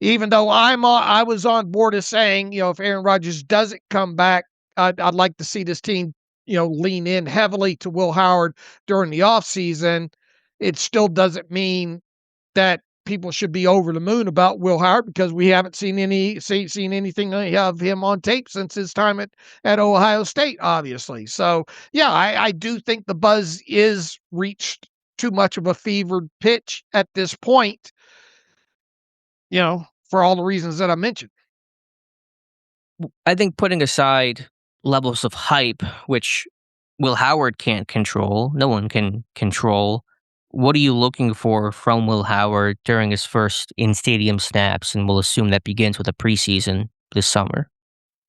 even though I was on board as saying, if Aaron Rodgers doesn't come back, I'd like to see this team, lean in heavily to Will Howard during the offseason. It still doesn't mean that people should be over the moon about Will Howard, because we haven't seen anything of him on tape since his time at Ohio State, obviously. So yeah, I do think the buzz is reached too much of a fevered pitch at this point, for all the reasons that I mentioned. I think, putting aside levels of hype, which Will Howard can't control, no one can control, what are you looking for from Will Howard during his first in-stadium snaps? And we'll assume that begins with a preseason this summer.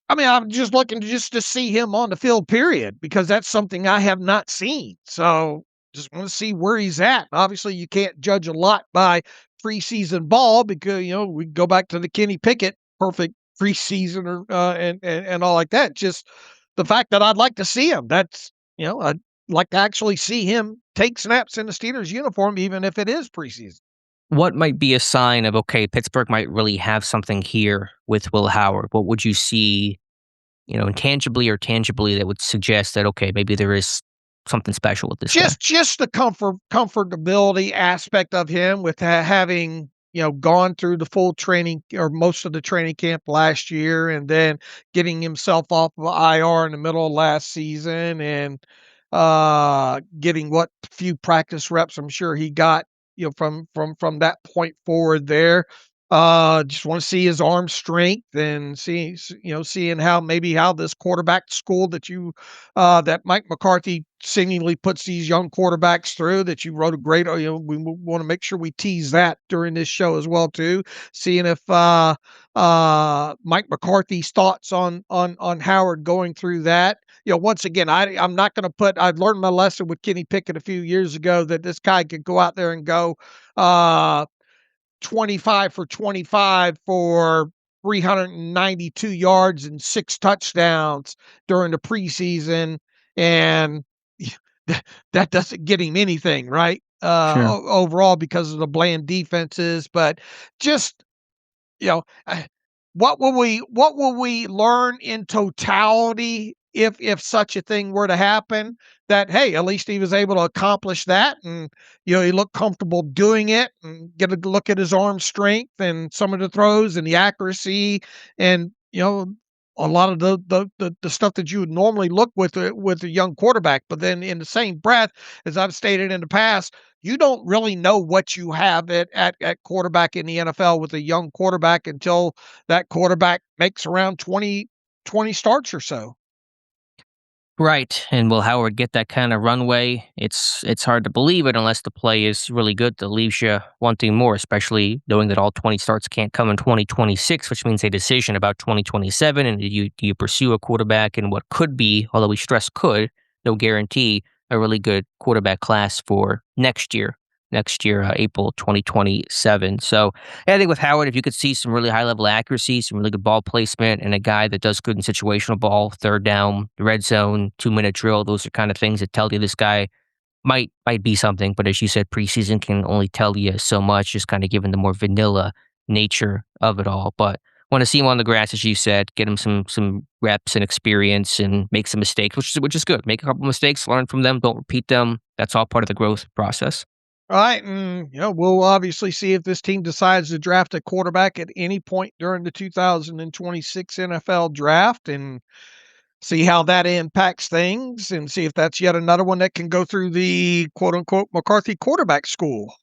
I mean, I'm just looking to see him on the field, period, because that's something I have not seen. So just want to see where he's at. Obviously, you can't judge a lot by preseason ball, because, we go back to the Kenny Pickett perfect preseason and all like that. Just the fact that I'd like to see him. That's, I'd like to actually see him take snaps in the Steelers uniform, even if it is preseason. What might be a sign of, okay, Pittsburgh might really have something here with Will Howard? What would you see, intangibly or tangibly, that would suggest that, okay, maybe there is something special with this guy? Just the comfortability aspect of him, with having, gone through the full training or most of the training camp last year, and then getting himself off of IR in the middle of last season, and getting what few practice reps I'm sure he got, from that point forward there. Just want to see his arm strength, and seeing how this quarterback school that Mike McCarthy seemingly puts these young quarterbacks through, that you wrote a great, we want to make sure we tease that during this show as well too. Seeing if Mike McCarthy's thoughts on Howard going through that. Once again, I'm not going to I've learned my lesson with Kenny Pickett a few years ago, that this guy could go out there and go 25 for 25 for 392 yards and 6 touchdowns during the preseason, and that doesn't get him anything, right? Sure. Overall, because of the bland defenses. But just, what will we learn in totality if such a thing were to happen, that, hey, at least he was able to accomplish that. And, he looked comfortable doing it, and get a look at his arm strength and some of the throws and the accuracy and, a lot of the stuff that you would normally look with a young quarterback. But then in the same breath, as I've stated in the past, you don't really know what you have at quarterback in the NFL with a young quarterback until that quarterback makes around 20 starts or so. Right. And will Howard get that kind of runway? It's hard to believe it unless the play is really good that leaves you wanting more, especially knowing that all 20 starts can't come in 2026, which means a decision about 2027. And do you pursue a quarterback in what could be, although we stress could, no guarantee, a really good quarterback class for next year, April 2027. So I think with Howard, if you could see some really high level accuracy, some really good ball placement, and a guy that does good in situational ball, third down, red zone, 2-minute drill, those are kind of things that tell you this guy might be something. But as you said, preseason can only tell you so much, just kind of given the more vanilla nature of it all. But want to see him on the grass, as you said, get him some reps and experience, and make some mistakes, which is good. Make a couple mistakes, learn from them, don't repeat them. That's all part of the growth process. All right, and we'll obviously see if this team decides to draft a quarterback at any point during the 2026 NFL draft, and see how that impacts things, and see if that's yet another one that can go through the quote unquote McCarthy quarterback school.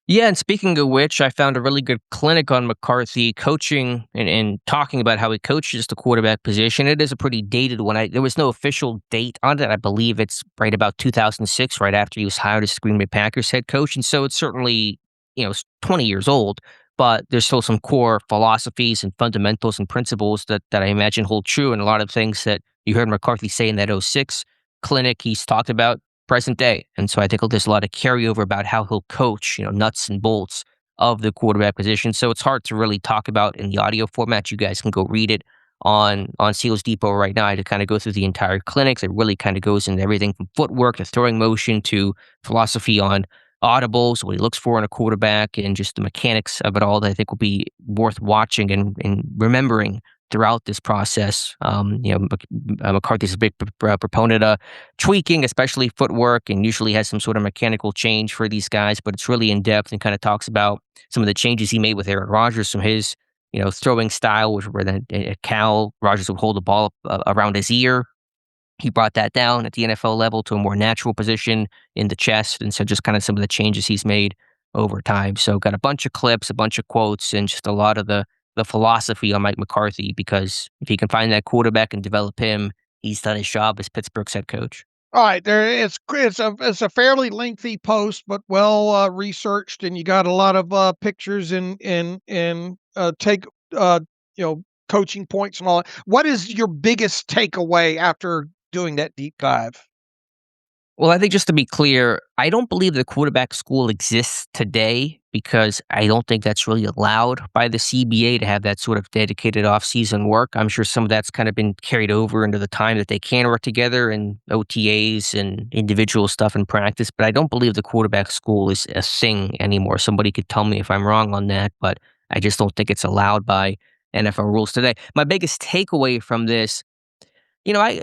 Yeah, and speaking of which, I found a really good clinic on McCarthy coaching and talking about how he coaches the quarterback position. It is a pretty dated one. There was no official date on it. I believe it's right about 2006, right after he was hired as the Green Bay Packers head coach. And so it's certainly, it's 20 years old, but there's still some core philosophies and fundamentals and principles that I imagine hold true. And a lot of things that you heard McCarthy say in that '06 clinic, he's talked about present day. And so I think there's a lot of carryover about how he'll coach, nuts and bolts of the quarterback position. So it's hard to really talk about in the audio format. You guys can go read it on Steelers Depot right now to kind of go through the entire clinics. It really kind of goes into everything from footwork to throwing motion to philosophy on audibles, what he looks for in a quarterback, and just the mechanics of it all that I think will be worth watching and remembering throughout this process. McCarthy's a big proponent of tweaking, especially footwork, and usually has some sort of mechanical change for these guys, but it's really in depth and kind of talks about some of the changes he made with Aaron Rodgers from his, throwing style, which where at Cal, Rodgers would hold the ball around his ear. He brought that down at the NFL level to a more natural position in the chest. And so just kind of some of the changes he's made over time. So got a bunch of clips, a bunch of quotes, and just a lot of the philosophy on Mike McCarthy, because if he can find that quarterback and develop him, he's done his job as Pittsburgh's head coach. All right, it's a fairly lengthy post, but well researched, and you got a lot of pictures and take coaching points and all that. What is your biggest takeaway after doing that deep dive? Well, I think just to be clear, I don't believe the quarterback school exists today, because I don't think that's really allowed by the CBA to have that sort of dedicated off-season work. I'm sure some of that's kind of been carried over into the time that they can work together and OTAs and individual stuff in practice, but I don't believe the quarterback school is a thing anymore. Somebody could tell me if I'm wrong on that, but I just don't think it's allowed by NFL rules today. My biggest takeaway from this, and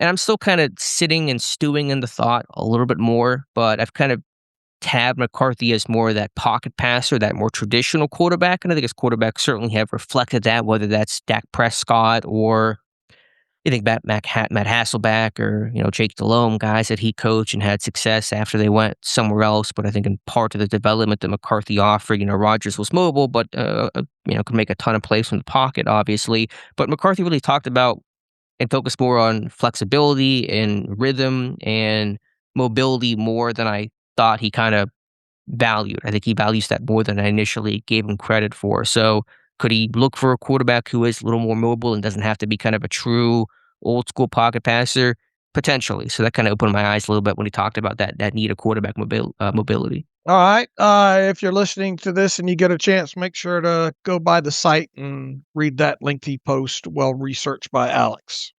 I'm still kind of sitting and stewing in the thought a little bit more, but I've kind of tabbed McCarthy as more of that pocket passer, that more traditional quarterback. And I think his quarterbacks certainly have reflected that, whether that's Dak Prescott or you think Matt Hasselbeck or, Jake Delhomme, guys that he coached and had success after they went somewhere else. But I think in part of the development that McCarthy offered, Rodgers was mobile, but, could make a ton of plays from the pocket, obviously. But McCarthy really talked about and focused more on flexibility and rhythm and mobility more than I thought he kind of valued. I think he values that more than I initially gave him credit for. So could he look for a quarterback who is a little more mobile and doesn't have to be kind of a true old school pocket passer? Potentially. So that kind of opened my eyes a little bit when he talked about that need of quarterback mobility. All right. If you're listening to this and you get a chance, make sure to go by the site and read that lengthy post, well researched by Alex.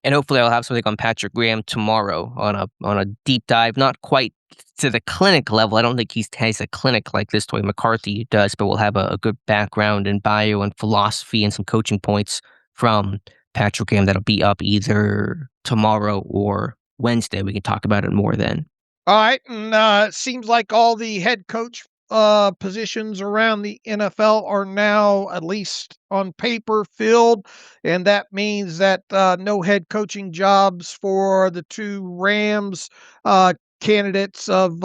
And hopefully I'll have something on Patrick Graham tomorrow on a deep dive, not quite to the clinic level. I don't think he has a clinic like this the way McCarthy does, but we'll have a good background in bio and philosophy and some coaching points from Patrick Graham that'll be up either tomorrow or Wednesday. We can talk about it more then. All right, and it seems like all the head coach positions around the NFL are now, at least on paper, filled, and that means that no head coaching jobs for the two Rams candidates of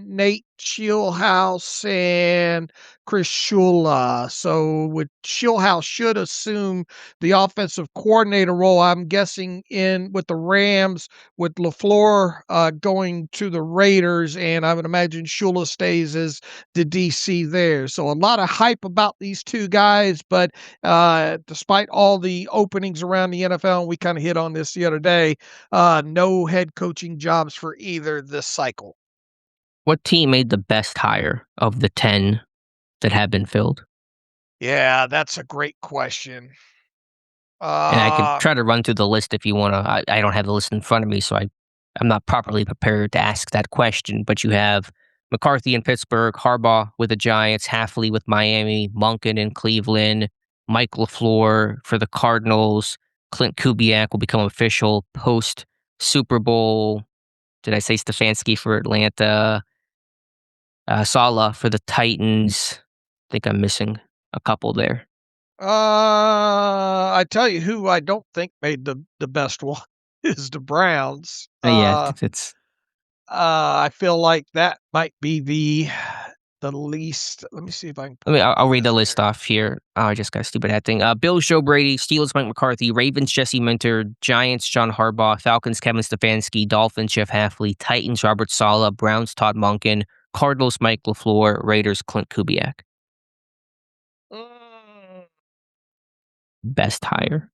Nate Schillhouse and Chris Shula. So with Schillhouse should assume the offensive coordinator role, I'm guessing, in with the Rams, with LaFleur going to the Raiders, and I would imagine Shula stays as the DC there. So a lot of hype about these two guys, but despite all the openings around the NFL, and we kind of hit on this the other day, no head coaching jobs for either this cycle. What team made the best hire of the 10 that have been filled? Yeah, that's a great question. And I can try to run through the list if you want to. I don't have the list in front of me, so I'm not properly prepared to ask that question. But you have McCarthy in Pittsburgh, Harbaugh with the Giants, Halfley with Miami, Monken in Cleveland, Mike LaFleur for the Cardinals, Clint Kubiak will become official post Super Bowl. Did I say Stefanski for Atlanta? Saleh for the Titans. I think I'm missing a couple there. I tell you who I don't think made the best one is the Browns. Yeah, it's. I feel like that might be the least. Let me see if I can. I'll read the list off here. Oh, I just got a stupid head thing. Bills, Joe Brady, Steelers, Mike McCarthy, Ravens, Jesse Minter, Giants, John Harbaugh, Falcons, Kevin Stefanski, Dolphins, Jeff Halfley, Titans, Robert Saleh, Browns, Todd Monken, Cardinals, Mike LaFleur, Raiders, Clint Kubiak. Best hire.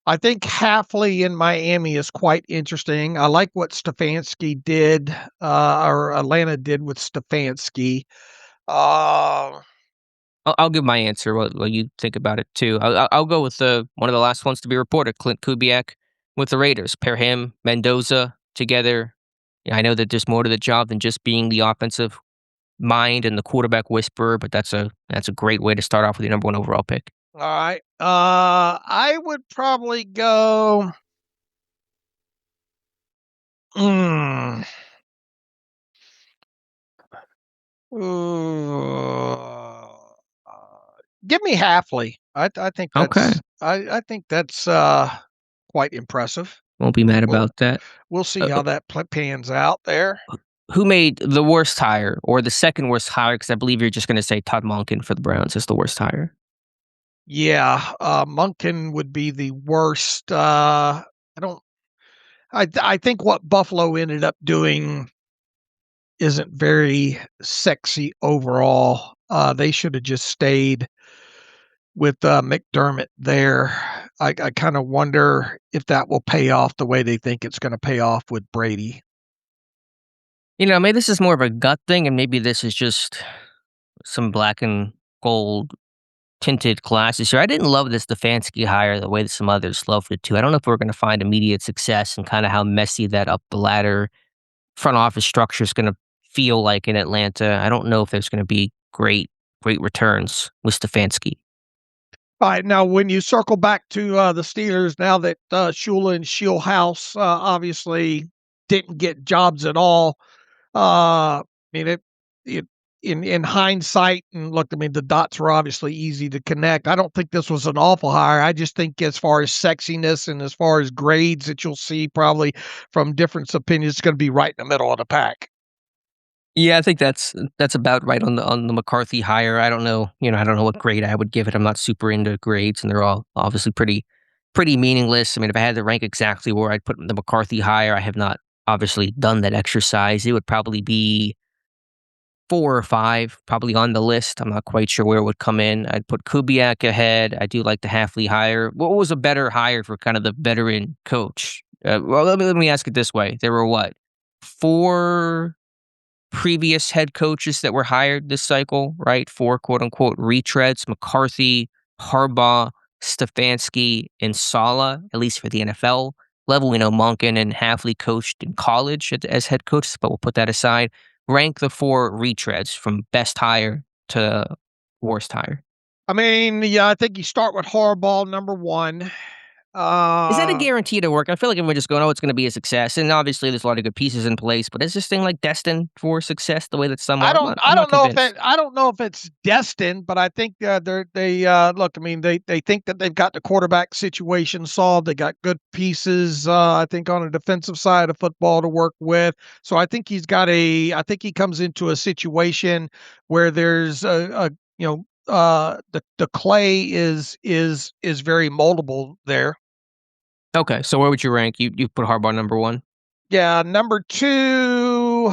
I think Halfley in Miami is quite interesting. I like what Stefanski did, or Atlanta did with Stefanski. I'll give my answer while you think about it too. I'll go with one of the last ones to be reported, Clint Kubiak with the Raiders. Pair him, Mendoza together. Yeah, I know that there's more to the job than just being the offensive mind and the quarterback whisperer, but that's a great way to start off with your number 1 overall pick. All right. I would probably go. Give me Halfley. I think that's okay. I think that's quite impressive. Won't be mad about that. We'll see how that pans out there. Who made the worst hire or the second worst hire? Because I believe you're just going to say Todd Monken for the Browns is the worst hire. Yeah, Monken would be the worst. I think what Buffalo ended up doing isn't very sexy overall. They should have just stayed with McDermott there. I kind of wonder if that will pay off the way they think it's going to pay off with Brady. Maybe this is more of a gut thing, and maybe this is just some black and gold tinted glasses here. I didn't love this Stefanski hire the way that some others loved it too. I don't know if we're going to find immediate success and kind of how messy that up the ladder front office structure is going to feel like in Atlanta. I don't know if there's going to be great returns with Stefanski. All right, now when you circle back to the Steelers, now that Shula and Schillhouse obviously didn't get jobs at all, I mean, in hindsight, and look, I mean, the dots were obviously easy to connect. I don't think this was an awful hire. I just think as far as sexiness and as far as grades that you'll see probably from different opinions, it's going to be right in the middle of the pack. Yeah, I think that's about right on the McCarthy hire. I don't know, I don't know what grade I would give it. I'm not super into grades, and they're all obviously pretty meaningless. I mean, if I had to rank exactly where I'd put the McCarthy hire, I have not obviously done that exercise. It would probably be 4 or 5, probably on the list. I'm not quite sure where it would come in. I'd put Kubiak ahead. I do like the Halfley hire. What was a better hire for kind of the veteran coach? Well, let me ask it this way. There were 4 previous head coaches that were hired this cycle, right? 4 quote-unquote retreads: McCarthy, Harbaugh, Stefanski, and Saleh, at least for the NFL level. We know Monken and Halfley coached in college as head coaches, but we'll put that aside. Rank the 4 retreads from best hire to worst hire. I mean, yeah, I think you start with Harbaugh, number one. Is that a guarantee to work? I feel like everyone just going, oh, it's going to be a success. And obviously there's a lot of good pieces in place, but is this thing like destined for success the way that some are? I I'm not don't know if convinced. I don't know if it's destined, but I think they look. I mean, they think that they've got the quarterback situation solved. They got good pieces. I think on the defensive side of football to work with. So I think I think he comes into a situation where there's a the clay is very moldable there. Okay, so where would you rank? You put Harbaugh number one? Yeah, number two.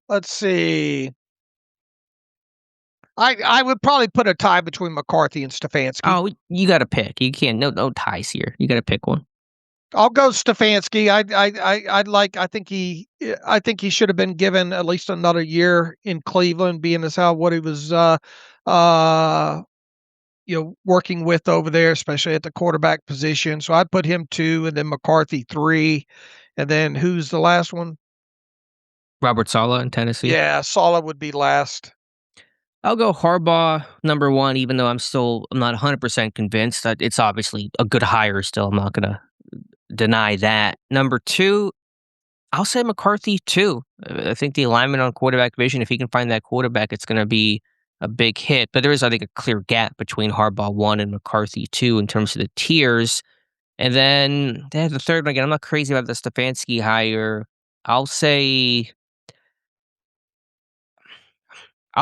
Let's see. I would probably put a tie between McCarthy and Stefanski. Oh, you got to pick. You can't. No ties here. You got to pick one. I'll go Stefanski. I think he should have been given at least another year in Cleveland, being as how what he was uh working with over there, especially at the quarterback position. So I'd put him 2, and then McCarthy 3, and then who's the last one? Robert Saleh in Tennessee. Yeah, Saleh would be last. I'll go Harbaugh number one, even though I'm not 100% convinced that it's obviously a good hire still. I'm not going to deny that. Number two, I'll say McCarthy too. I think the alignment on quarterback vision, if he can find that quarterback, it's going to be a big hit. But there is, I think, a clear gap between Harbaugh 1 and McCarthy 2 in terms of the tiers. And then the third one, again, I'm not crazy about the Stefanski hire. I'll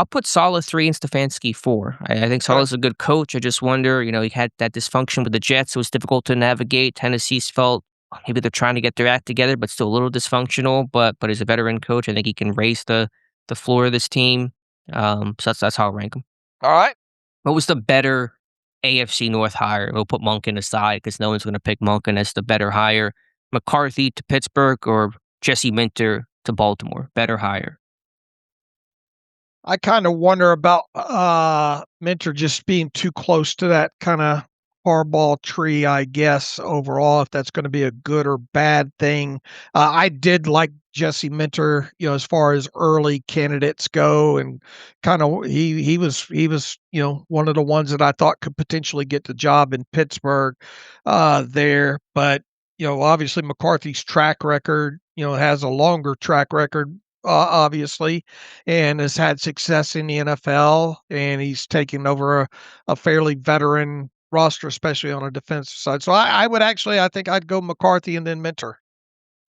put Saleh 3 and Stefanski 4. I think Saleh's a good coach. I just wonder, he had that dysfunction with the Jets. It was difficult to navigate. Tennessee's felt maybe they're trying to get their act together, but still a little dysfunctional. But as a veteran coach, I think he can raise the floor of this team. So that's how I rank him. All right. What was the better AFC North hire? We'll put Monken aside because no one's going to pick Monken as the better hire. McCarthy to Pittsburgh or Jesse Minter to Baltimore? Better hire. I kind of wonder about Minter just being too close to that kind of Harbaugh tree, I guess, overall, if that's going to be a good or bad thing. I did like Jesse Minter, as far as early candidates go, and kind of he was one of the ones that I thought could potentially get the job in Pittsburgh there. But obviously McCarthy's track record, has a longer track record, obviously, and has had success in the NFL, and he's taken over a fairly veteran roster, especially on a defensive side. So I think I'd go McCarthy and then Minter.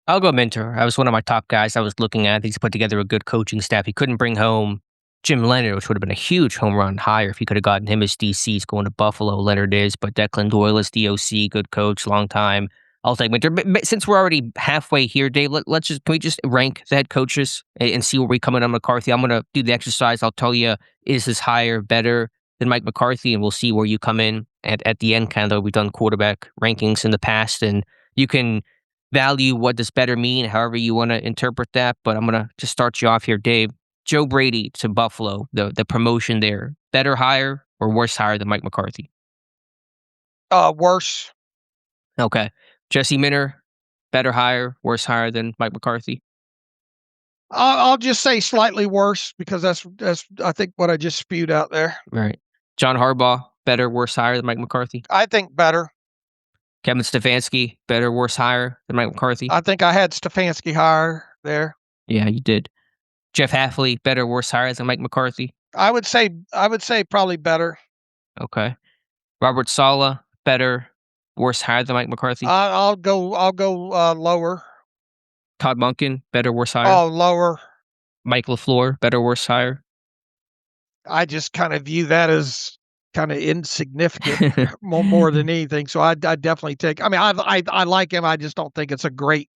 I'll go Minter. I was one of my top guys I was looking at. He's put together a good coaching staff. He couldn't bring home Jim Leonard, which would have been a huge home run hire if he could have gotten him as DC. He's going to Buffalo, Leonard is, but Declan Doyle is DOC, good coach, long time. I'll take Minter. But since we're already halfway here, Dave, can we just rank the head coaches and see where we come in on McCarthy? I'm going to do the exercise. I'll tell you, is his hire better than Mike McCarthy? And we'll see where you come in at the end, kind of. We've done quarterback rankings in the past, and you can value what does better mean, however you want to interpret that. But I'm going to just start you off here, Dave. Joe Brady to Buffalo, the promotion there, better hire or worse hire than Mike McCarthy? Worse. Okay. Jesse Minter, better hire, worse hire than Mike McCarthy? I'll just say slightly worse because that's I think what I just spewed out there. Right. John Harbaugh, better, worse hire than Mike McCarthy? I think better. Kevin Stefanski, better, worse hire than Mike McCarthy? I think I had Stefanski higher there. Yeah, you did. Jeff Hafley, better, worse hire than Mike McCarthy? I would say probably better. Okay. Robert Saleh, better, worse hire than Mike McCarthy? I'll go lower. Todd Monken, better, worse hire? Oh, lower. Mike LaFleur, better, worse hire? I just kind of view that as kind of insignificant more than anything. So I definitely take. I mean, I like him. I just don't think it's a great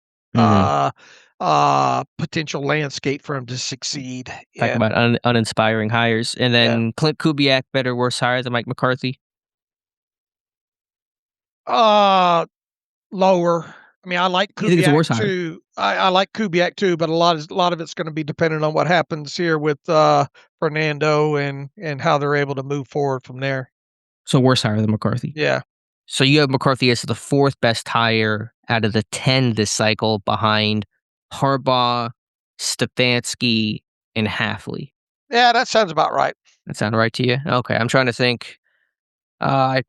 potential landscape for him to succeed. Talk about uninspiring hires. And then Clint Kubiak, better, worse hire than Mike McCarthy? Lower. I mean, I like Kubiak too. I like Kubiak too, but a lot of it's going to be dependent on what happens here with Fernando and how they're able to move forward from there. So worse hire than McCarthy. Yeah. So you have McCarthy as the fourth best hire out of the 10 this cycle, behind Harbaugh, Stefanski, and Hafley. Yeah, that sounds about right. That sound right to you? Okay, I'm trying to think. I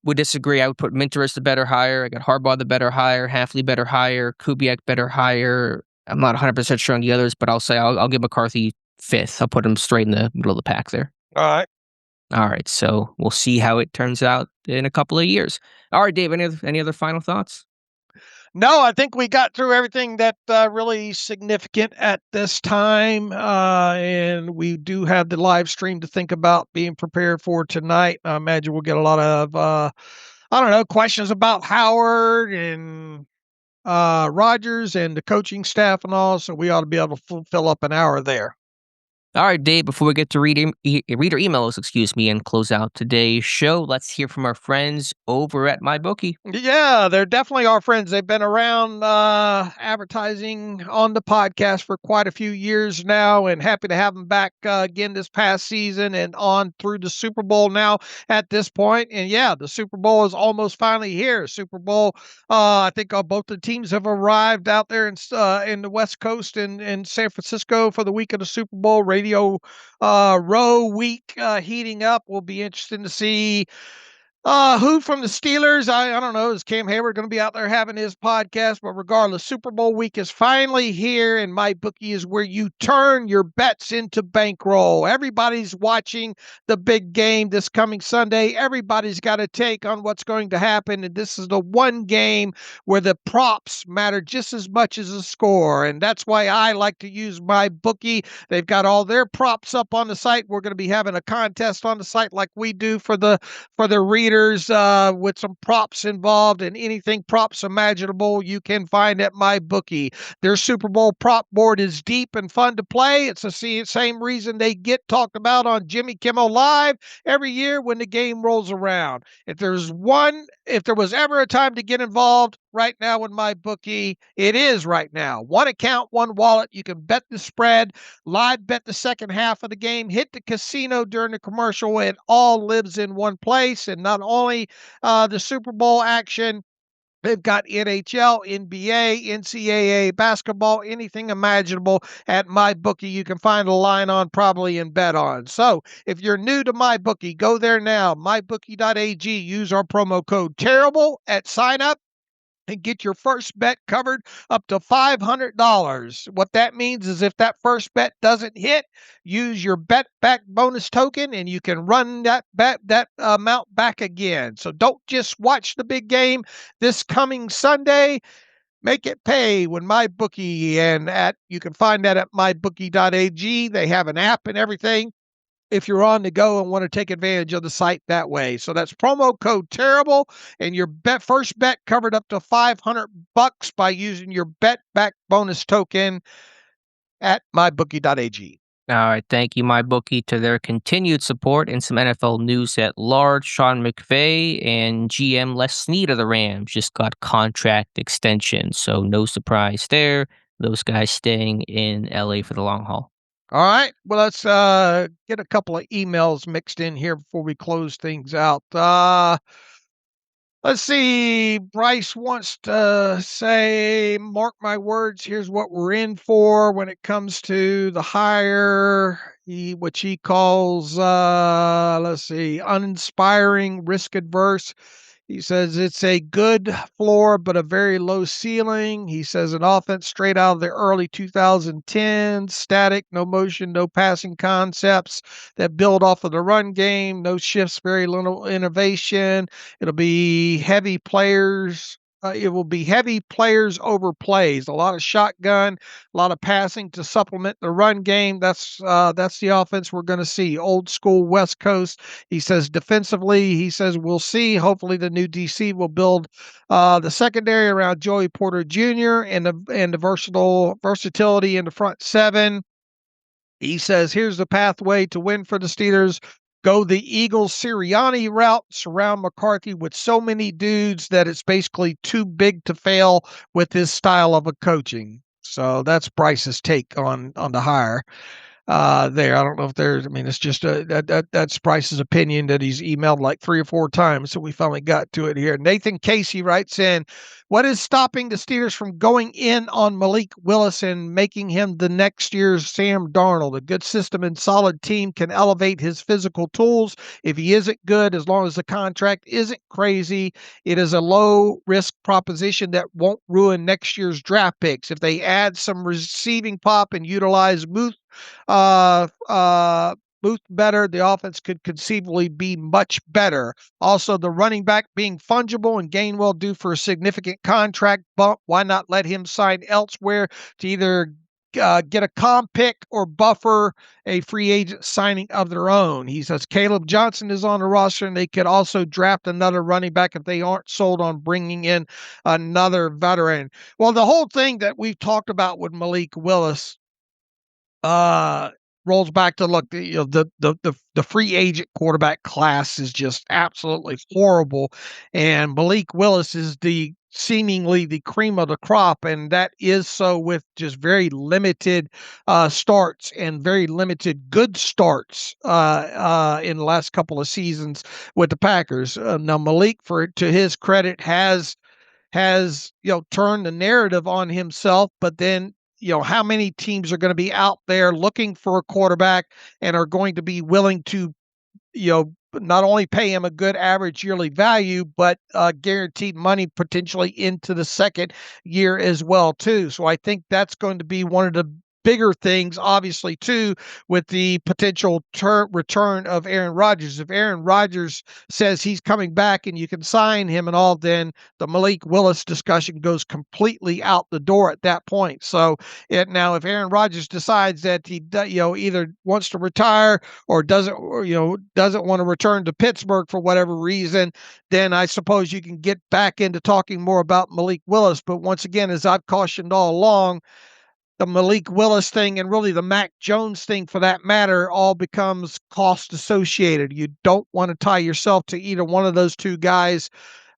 would disagree. I would put Minter as the better hire. I got Harbaugh the better hire, Hafley better hire, Kubiak better hire. I'm not 100% sure on the others, but I'll give McCarthy 5th. I'll put him straight in the middle of the pack there. All right. All right, so we'll see how it turns out in a couple of years. All right, Dave, any other final thoughts? No, I think we got through everything that really significant at this time, and we do have the live stream to think about being prepared for tonight. I imagine we'll get a lot of, questions about Howard and Rodgers and the coaching staff and all, so we ought to be able to fill up an hour there. All right, Dave, before we get to reader emails, and close out today's show, let's hear from our friends over at MyBookie. Yeah, they're definitely our friends. They've been around advertising on the podcast for quite a few years now, and happy to have them back again this past season and on through the Super Bowl now at this point. And yeah, the Super Bowl is almost finally here. Super Bowl, I think both the teams have arrived out there in the West Coast and in San Francisco for the week of the Super Bowl. Radio Row week heating up. Will be interesting to see who from the Steelers. I don't know. Is Cam Hayward going to be out there having his podcast? But regardless, Super Bowl week is finally here, and MyBookie is where you turn your bets into bankroll. Everybody's watching the big game this coming Sunday. Everybody's got a take on what's going to happen, and this is the one game where the props matter just as much as the score, and that's why I like to use MyBookie. They've got all their props up on the site. We're going to be having a contest on the site like we do for the readers with some props involved, and anything props imaginable you can find at MyBookie. Their Super Bowl prop board is deep and fun to play. It's the same reason they get talked about on Jimmy Kimmel Live every year when the game rolls around. If there was ever a time to get involved right now with MyBookie, it is right now. One account, one wallet. You can bet the spread, live bet the second half of the game, hit the casino during the commercial. It all lives in one place. And not only the Super Bowl action, they've got NHL, NBA, NCAA, basketball, anything imaginable at MyBookie. You can find a line on probably and bet on. So if you're new to MyBookie, go there now. MyBookie.ag. Use our promo code TERRIBLE at sign up and get your first bet covered up to $500. What that means is if that first bet doesn't hit, use your bet back bonus token and you can run that amount back again. So don't just watch the big game this coming Sunday. Make it pay with MyBookie, and you can find that at mybookie.ag. They have an app and everything if you're on the go and want to take advantage of the site that way. So that's promo code TERRIBLE, and your first bet covered up to $500 by using your bet back bonus token at mybookie.ag. All right, thank you, MyBookie, to their continued support and some NFL news at large. Sean McVay and GM Les Snead of the Rams just got contract extension, so no surprise there. Those guys staying in LA for the long haul. All right. Well, let's get a couple of emails mixed in here before we close things out. Let's see. Bryce wants to say, mark my words, here's what we're in for when it comes to the hire, which he calls, uninspiring, risk adverse. He says it's a good floor, but a very low ceiling. He says an offense straight out of the early 2010s, static, no motion, no passing concepts that build off of the run game, no shifts, very little innovation. It'll be heavy players. It will be heavy players over plays, a lot of shotgun, a lot of passing to supplement the run game. That's the offense we're going to see. Old school West Coast. He says defensively, he says we'll see. Hopefully the new DC will build the secondary around Joey Porter Jr. and the versatility in the front seven. He says here's the pathway to win for the Steelers. Go the Eagles Sirianni route, surround McCarthy with so many dudes that it's basically too big to fail with his style of a coaching. So that's Bryce's take on the hire. there. I don't know if there's, I mean, it's just that's Price's opinion that he's emailed like 3 or 4 times. So we finally got to it here. Nathan Casey writes in, what is stopping the Steelers from going in on Malik Willis and making him the next year's Sam Darnold? A good system and solid team can elevate his physical tools. If he isn't good, as long as the contract isn't crazy, it is a low risk proposition that won't ruin next year's draft picks. If they add some receiving pop and utilize Booth better, the offense could conceivably be much better. Also, the running back being fungible and Gainwell due for a significant contract bump. Why not let him sign elsewhere to either get a comp pick or buffer a free agent signing of their own? He says Caleb Johnson is on the roster, and they could also draft another running back if they aren't sold on bringing in another veteran. Well, the whole thing that we've talked about with Malik Willis rolls back to look, the free agent quarterback class is just absolutely horrible, and Malik Willis is seemingly the cream of the crop, and that is so with just very limited starts and very limited good starts in the last couple of seasons with the Packers. Now Malik, to his credit, has turned the narrative on himself, but then how many teams are going to be out there looking for a quarterback and are going to be willing to, not only pay him a good average yearly value, but guaranteed money potentially into the second year as well, too. So I think that's going to be one of the bigger things, obviously, too, with the potential return of Aaron Rodgers. If Aaron Rodgers says he's coming back and you can sign him and all, then the Malik Willis discussion goes completely out the door at that point. So now if Aaron Rodgers decides that he either wants to retire or doesn't want to return to Pittsburgh for whatever reason, then I suppose you can get back into talking more about Malik Willis. But once again, as I've cautioned all along, the Malik Willis thing and really the Mac Jones thing for that matter all becomes cost associated. You don't want to tie yourself to either one of those two guys,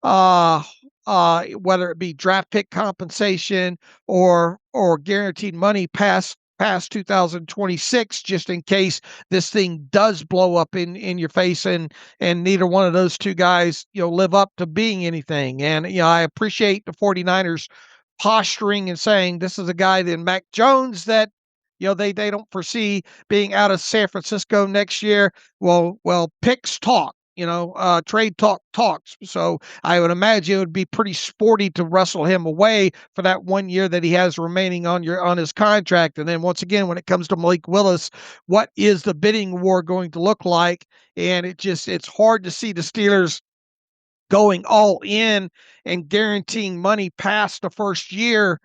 whether it be draft pick compensation or guaranteed money past 2026, just in case this thing does blow up in your face, and neither one of those two guys live up to being anything. And I appreciate the 49ers posturing and saying this is a guy than Mac Jones that they don't foresee being out of San Francisco next year. Well, picks talk, trade talks. So I would imagine it would be pretty sporty to wrestle him away for that 1 year that he has remaining on his contract. And then once again, when it comes to Malik Willis, what is the bidding war going to look like? And it's hard to see the Steelers going all in and guaranteeing money past the first year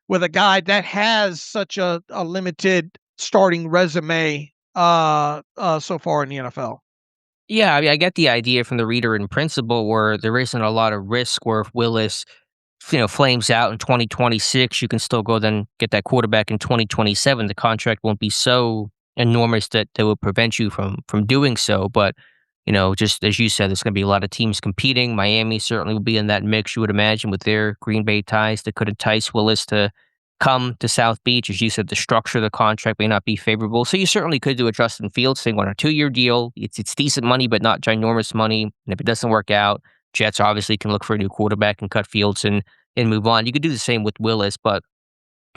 with a guy that has such a limited starting resume so far in the NFL. Yeah, I mean, I get the idea from the reader in principle where there isn't a lot of risk where if Willis, flames out in 2026, you can still go then get that quarterback in 2027. The contract won't be so enormous that will prevent you from doing so. But just as you said, there's going to be a lot of teams competing. Miami certainly will be in that mix, you would imagine, with their Green Bay ties that could entice Willis to come to South Beach. As you said, the structure of the contract may not be favorable. So you certainly could do a Justin Fields thing on a 2-year deal. It's decent money, but not ginormous money. And if it doesn't work out, Jets obviously can look for a new quarterback and cut Fields and move on. You could do the same with Willis, but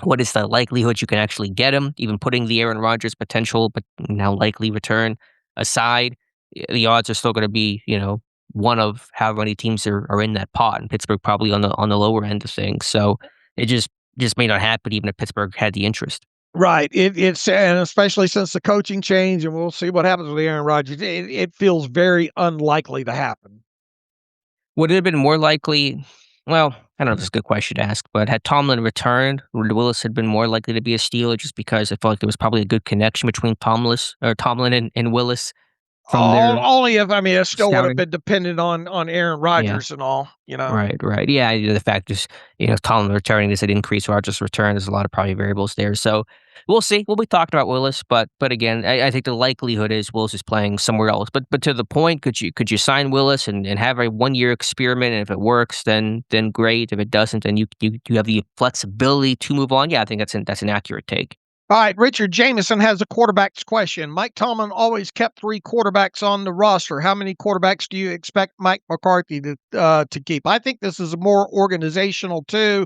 what is the likelihood you can actually get him? Even putting the Aaron Rodgers potential, but now likely return aside, the odds are still going to be, one of however many teams are in that pot, and Pittsburgh probably on the lower end of things. So it just may not happen, even if Pittsburgh had the interest. Right. It's and especially since the coaching change, and we'll see what happens with Aaron Rodgers. It feels very unlikely to happen. Would it have been more likely? Well, I don't know if it's a good question to ask, but had Tomlin returned, would Willis had been more likely to be a Steeler just because I felt like there was probably a good connection between Tomlin and Willis? Only if, it still would have been dependent on Aaron Rodgers and all, Right. Yeah, the fact is, Tomlin returning, this had increased Rodgers' return. There's a lot of probably variables there. So we'll see. We'll be talking about Willis, but again, I think the likelihood is Willis is playing somewhere else. But to the point, could you sign Willis and have a 1-year experiment? And if it works, then great. If it doesn't, then you have the flexibility to move on. Yeah, I think that's an accurate take. All right, Richard Jameson has a quarterback's question. Mike Tomlin always kept 3 quarterbacks on the roster. How many quarterbacks do you expect Mike McCarthy to keep? I think this is more organizational too.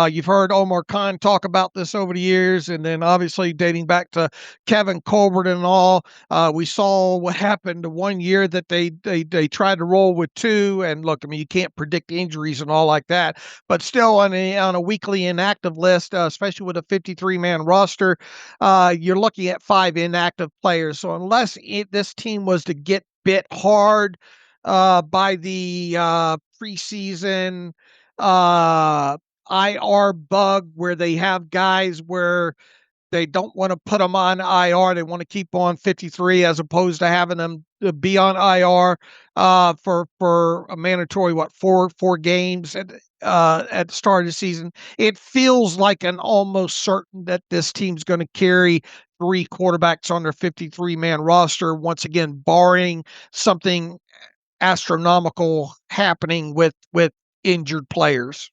You've heard Omar Khan talk about this over the years, and then obviously dating back to Kevin Colbert and all. We saw what happened the one year that they tried to roll with 2. And look, I mean, you can't predict injuries and all like that, but still on a weekly inactive list, especially with a 53-man roster. You're looking at 5 inactive players. So unless this team was to get bit hard by the preseason IR bug, where they have guys where they don't want to put them on IR. They want to keep on 53 as opposed to having them be on IR for a mandatory, four games at the start of the season. It feels like an almost certain that this team's going to carry 3 quarterbacks on their 53-man roster, once again, barring something astronomical happening with injured players.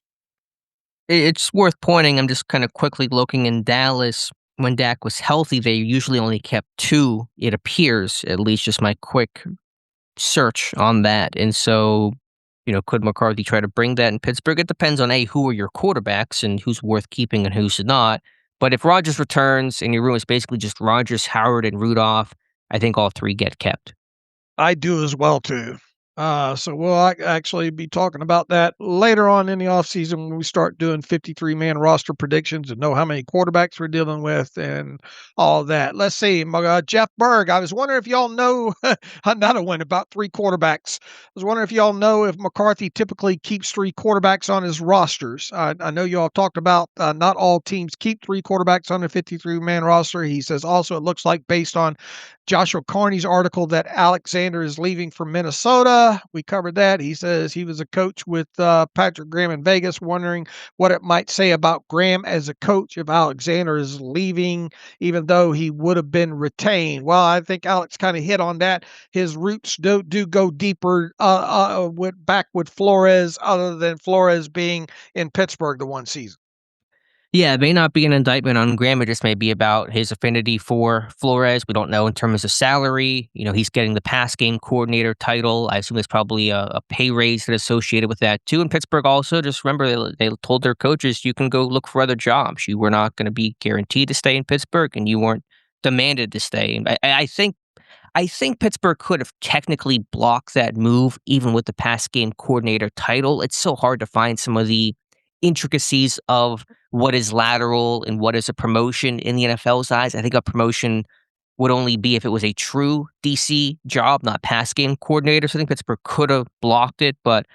It's worth pointing, I'm just kind of quickly looking in Dallas. When Dak was healthy, they usually only kept 2, it appears, at least just my quick search on that. And so, could McCarthy try to bring that in Pittsburgh? It depends on, who are your quarterbacks and who's worth keeping and who's not. But if Rodgers returns and your room is basically just Rodgers, Howard, and Rudolph, I think all 3 get kept. I do as well, too. So we'll actually be talking about that later on in the offseason when we start doing 53-man roster predictions and know how many quarterbacks we're dealing with and all that. Let's see. Jeff Berg, I was wondering if y'all know another one about 3 quarterbacks. I was wondering if y'all know if McCarthy typically keeps 3 quarterbacks on his rosters. I know y'all talked about not all teams keep 3 quarterbacks on the 53-man roster. He says also it looks like, based on Joshua Carney's article, that Alexander is leaving for Minnesota. We covered that. He says he was a coach with Patrick Graham in Vegas, wondering what it might say about Graham as a coach if Alexander is leaving, even though he would have been retained. Well, I think Alex kind of hit on that. His roots do go deeper back with Flores, other than Flores being in Pittsburgh the one season. Yeah, it may not be an indictment on Graham. It just may be about his affinity for Flores. We don't know in terms of salary. He's getting the pass game coordinator title. I assume there's probably a pay raise that's associated with that too. In Pittsburgh also, just remember, they told their coaches, you can go look for other jobs. You were not going to be guaranteed to stay in Pittsburgh, and you weren't demanded to stay. I think Pittsburgh could have technically blocked that move, even with the pass game coordinator title. It's so hard to find some of the intricacies of what is lateral and what is a promotion in the NFL's eyes. I think a promotion would only be if it was a true DC job, not pass game coordinator. So I think Pittsburgh could have blocked it, but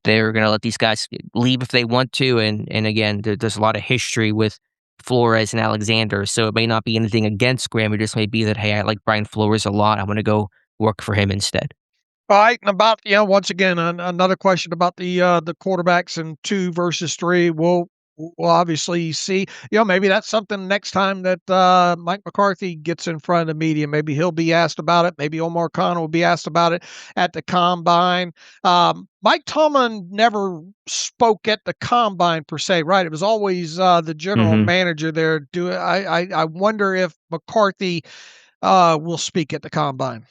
they're going to let these guys leave if they want to. And again, there's a lot of history with Flores and Alexander, so it may not be anything against Graham. It just may be that, hey, I like Brian Flores a lot. I want to go work for him instead. All right, and about once again, another question about the quarterbacks and 2 versus 3. We'll obviously see. Maybe that's something next time that Mike McCarthy gets in front of the media. Maybe he'll be asked about it. Maybe Omar Khan will be asked about it at the combine. Mike Tomlin never spoke at the combine per se, right? It was always the general manager there. I wonder if McCarthy will speak at the combine.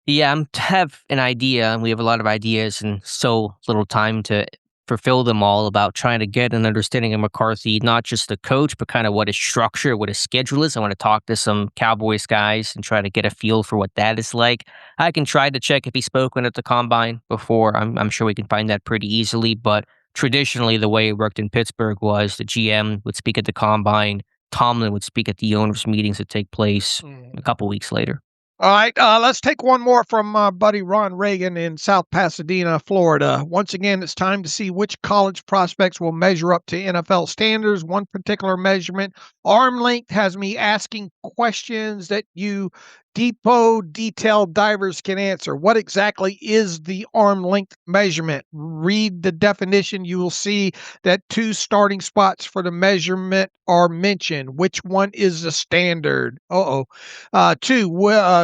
Yeah, I have an idea, and we have a lot of ideas and so little time to fulfill them all, about trying to get an understanding of McCarthy, not just the coach, but kind of what his structure, what his schedule is. I want to talk to some Cowboys guys and try to get a feel for what that is like. I can try to check if he's spoken at the combine before. I'm sure we can find that pretty easily, but traditionally the way it worked in Pittsburgh was the GM would speak at the combine, Tomlin would speak at the owners' meetings that take place a couple weeks later. All right, let's take one more from buddy Ron Reagan in South Pasadena, Florida. Once again, it's time to see which college prospects will measure up to NFL standards. One particular measurement, arm length, has me asking questions that you detailed divers can answer. What exactly is the arm length measurement? Read the definition. You will see that 2 starting spots for the measurement are mentioned. Which one is the standard? 2,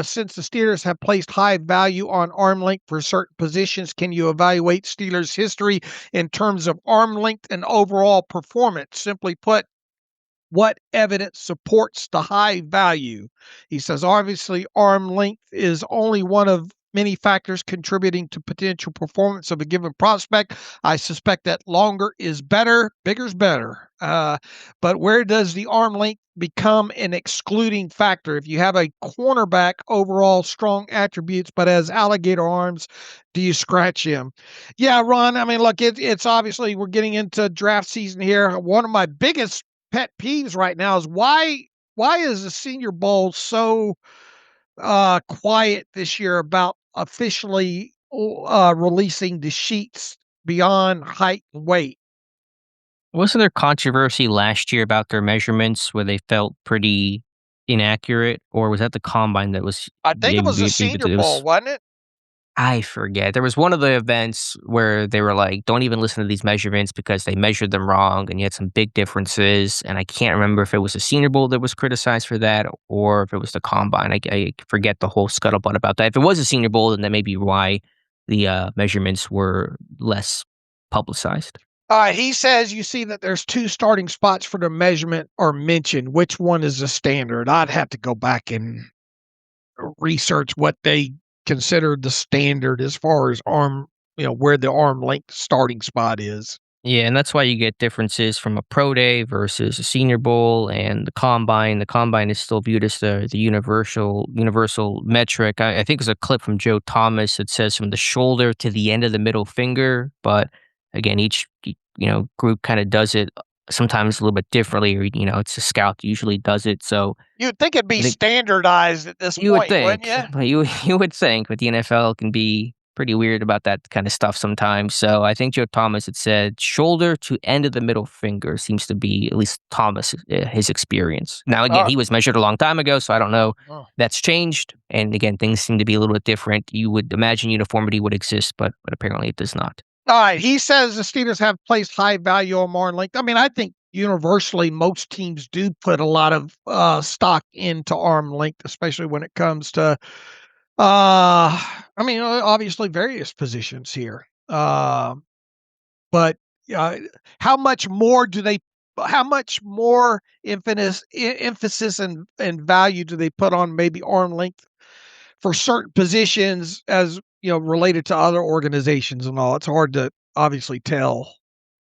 since the Steelers have placed high value on arm length for certain positions, can you evaluate Steelers' history in terms of arm length and overall performance? Simply put, what evidence supports the high value. He says, obviously, arm length is only one of many factors contributing to potential performance of a given prospect. I suspect that longer is better, bigger's better. But where does the arm length become an excluding factor? If you have a cornerback, overall strong attributes, but has alligator arms, do you scratch him? Yeah, Ron, I mean, look, it's obviously we're getting into draft season here. One of my biggest pet peeves right now is why is the Senior Bowl so quiet this year about officially releasing the sheets beyond height and weight? Wasn't there controversy last year about their measurements where they felt pretty inaccurate, or was that the combine that was? I think it was the Senior Bowl, wasn't it? I forget. There was one of the events where they were like, "Don't even listen to these measurements because they measured them wrong," and you had some big differences. And I can't remember if it was the Senior Bowl that was criticized for that, or if it was the combine. I forget the whole scuttlebutt about that. If it was a Senior Bowl, then that may be why the measurements were less publicized. He says you see that there's 2 starting spots for the measurement are mentioned. Which one is the standard? I'd have to go back and research what they consider the standard as far as arm, where the arm length starting spot is. Yeah, and that's why you get differences from a pro day versus a Senior Bowl and the combine. The combine is still viewed as the universal metric. I think there's a clip from Joe Thomas that says from the shoulder to the end of the middle finger, but again, each group kind of does it sometimes a little bit differently, or it's a scout that usually does it. So you'd think it'd be standardized at this point, wouldn't you? You would think, but the NFL can be pretty weird about that kind of stuff sometimes. So I think Joe Thomas had said shoulder to end of the middle finger seems to be, at least Thomas, his experience. Now, again, he was measured a long time ago, so I don't know. That's changed. And again, things seem to be a little bit different. You would imagine uniformity would exist, but apparently it does not. All right. He says the Steelers have placed high value on arm length. I mean, I think universally most teams do put a lot of stock into arm length, especially when it comes to obviously various positions here. But how much more emphasis and value do they put on maybe arm length for certain positions as, related to other organizations and all? It's hard to obviously tell.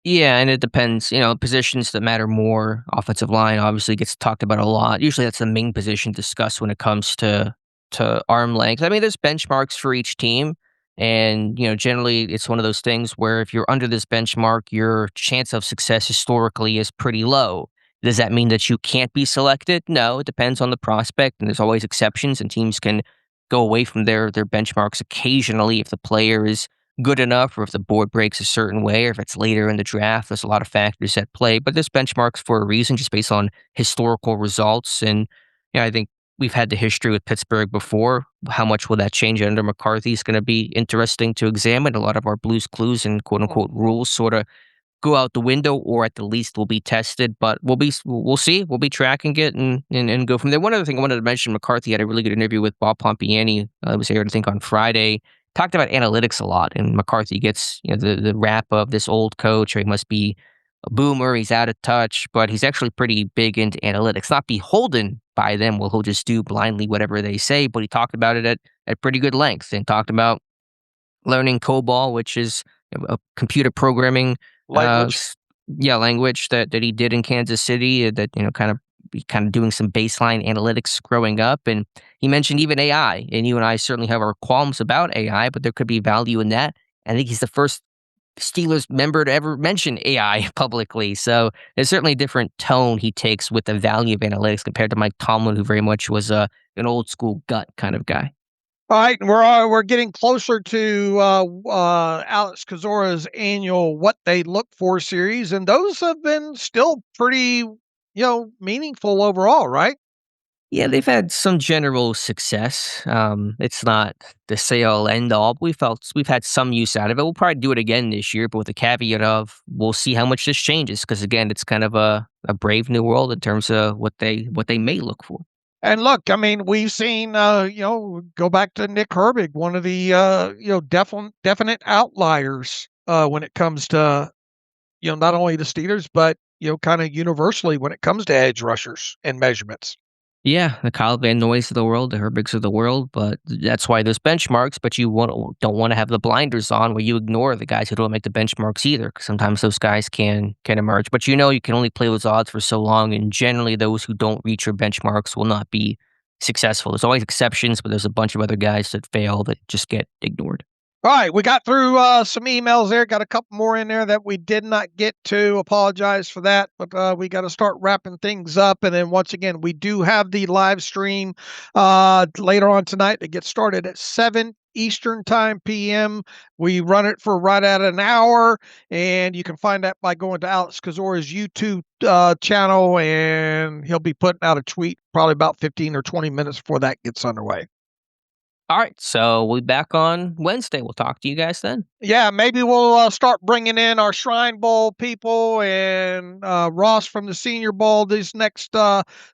Yeah, and it depends. Positions that matter more. Offensive line obviously gets talked about a lot. Usually that's the main position discussed when it comes to arm length. I mean, there's benchmarks for each team, and generally it's one of those things where if you're under this benchmark, your chance of success historically is pretty low. Does that mean that you can't be selected? No, it depends on the prospect, and there's always exceptions, and teams can go away from their benchmarks occasionally if the player is good enough, or if the board breaks a certain way, or if it's later in the draft. There's a lot of factors at play, but there's benchmarks for a reason, just based on historical results. And I think we've had the history with Pittsburgh before. How much will that change under McCarthy is going to be interesting to examine. A lot of our Blues Clues and quote unquote rules sort of go out the window, or at the least will be tested. But we'll see. We'll be tracking it and go from there. One other thing I wanted to mention: McCarthy had a really good interview with Bob Pompiani. It was aired, I think, on Friday. Talked about analytics a lot, and McCarthy gets the rap of this old coach, or he must be a boomer, he's out of touch, but he's actually pretty big into analytics, not beholden by them. Well, he'll just do blindly whatever they say, but he talked about it at pretty good length, and talked about learning COBOL, which is a computer programming language that he did in Kansas City, that kind of doing some baseline analytics growing up. And he mentioned even AI, and you and I certainly have our qualms about AI, but there could be value in that. I think he's the first Steelers member to ever mention AI publicly. So there's certainly a different tone he takes with the value of analytics compared to Mike Tomlin, who very much was an old school gut kind of guy. All right, we're getting closer to Alex Kozora's annual What They Look For series, and those have been still pretty, meaningful overall, right? Yeah, they've had some general success. It's not the say-all, end-all, but we've had some use out of it. We'll probably do it again this year, but with the caveat of we'll see how much this changes, because again, it's kind of a brave new world in terms of what they may look for. And look, I mean, we've seen, go back to Nick Herbig, one of the, definite outliers when it comes to, not only the Steelers, but kind of universally when it comes to edge rushers and measurements. Yeah, the Kyle Van Noys of the world, the Herbigs of the world, but that's why there's benchmarks, but you don't want to have the blinders on where you ignore the guys who don't make the benchmarks either, 'cause sometimes those guys can emerge. But you can only play those odds for so long, and generally those who don't reach your benchmarks will not be successful. There's always exceptions, but there's a bunch of other guys that fail that just get ignored. All right, we got through some emails there. Got a couple more in there that we did not get to. Apologize for that, but we got to start wrapping things up. And then once again, we do have the live stream later on tonight. It gets started at 7 Eastern Time PM. We run it for right at an hour, and you can find that by going to Alex Kozora's YouTube channel, and he'll be putting out a tweet probably about 15 or 20 minutes before that gets underway. All right, so we'll be back on Wednesday. We'll talk to you guys then. Yeah, maybe we'll start bringing in our Shrine Bowl people and Ross from the Senior Bowl these next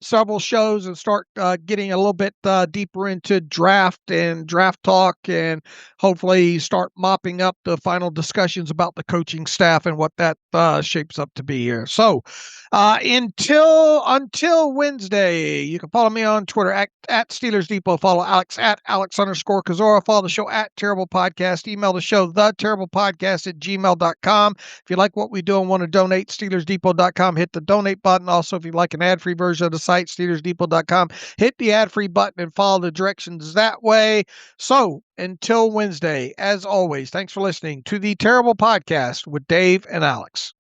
several shows and start getting a little bit deeper into draft and draft talk, and hopefully start mopping up the final discussions about the coaching staff and what that shapes up to be here. So until Wednesday, you can follow me on Twitter at Steelers Depot. Follow Alex at Alex_Kozora. Follow the show at Terrible Podcast. Email the show theterriblepodcast@gmail.com. If you like what we do and want to donate, SteelersDepot.com. Hit the donate button. Also, if you like an ad-free version of the site, SteelersDepot.com. Hit the ad-free button and follow the directions that way. So until Wednesday, as always, thanks for listening to the Terrible Podcast with Dave and Alex.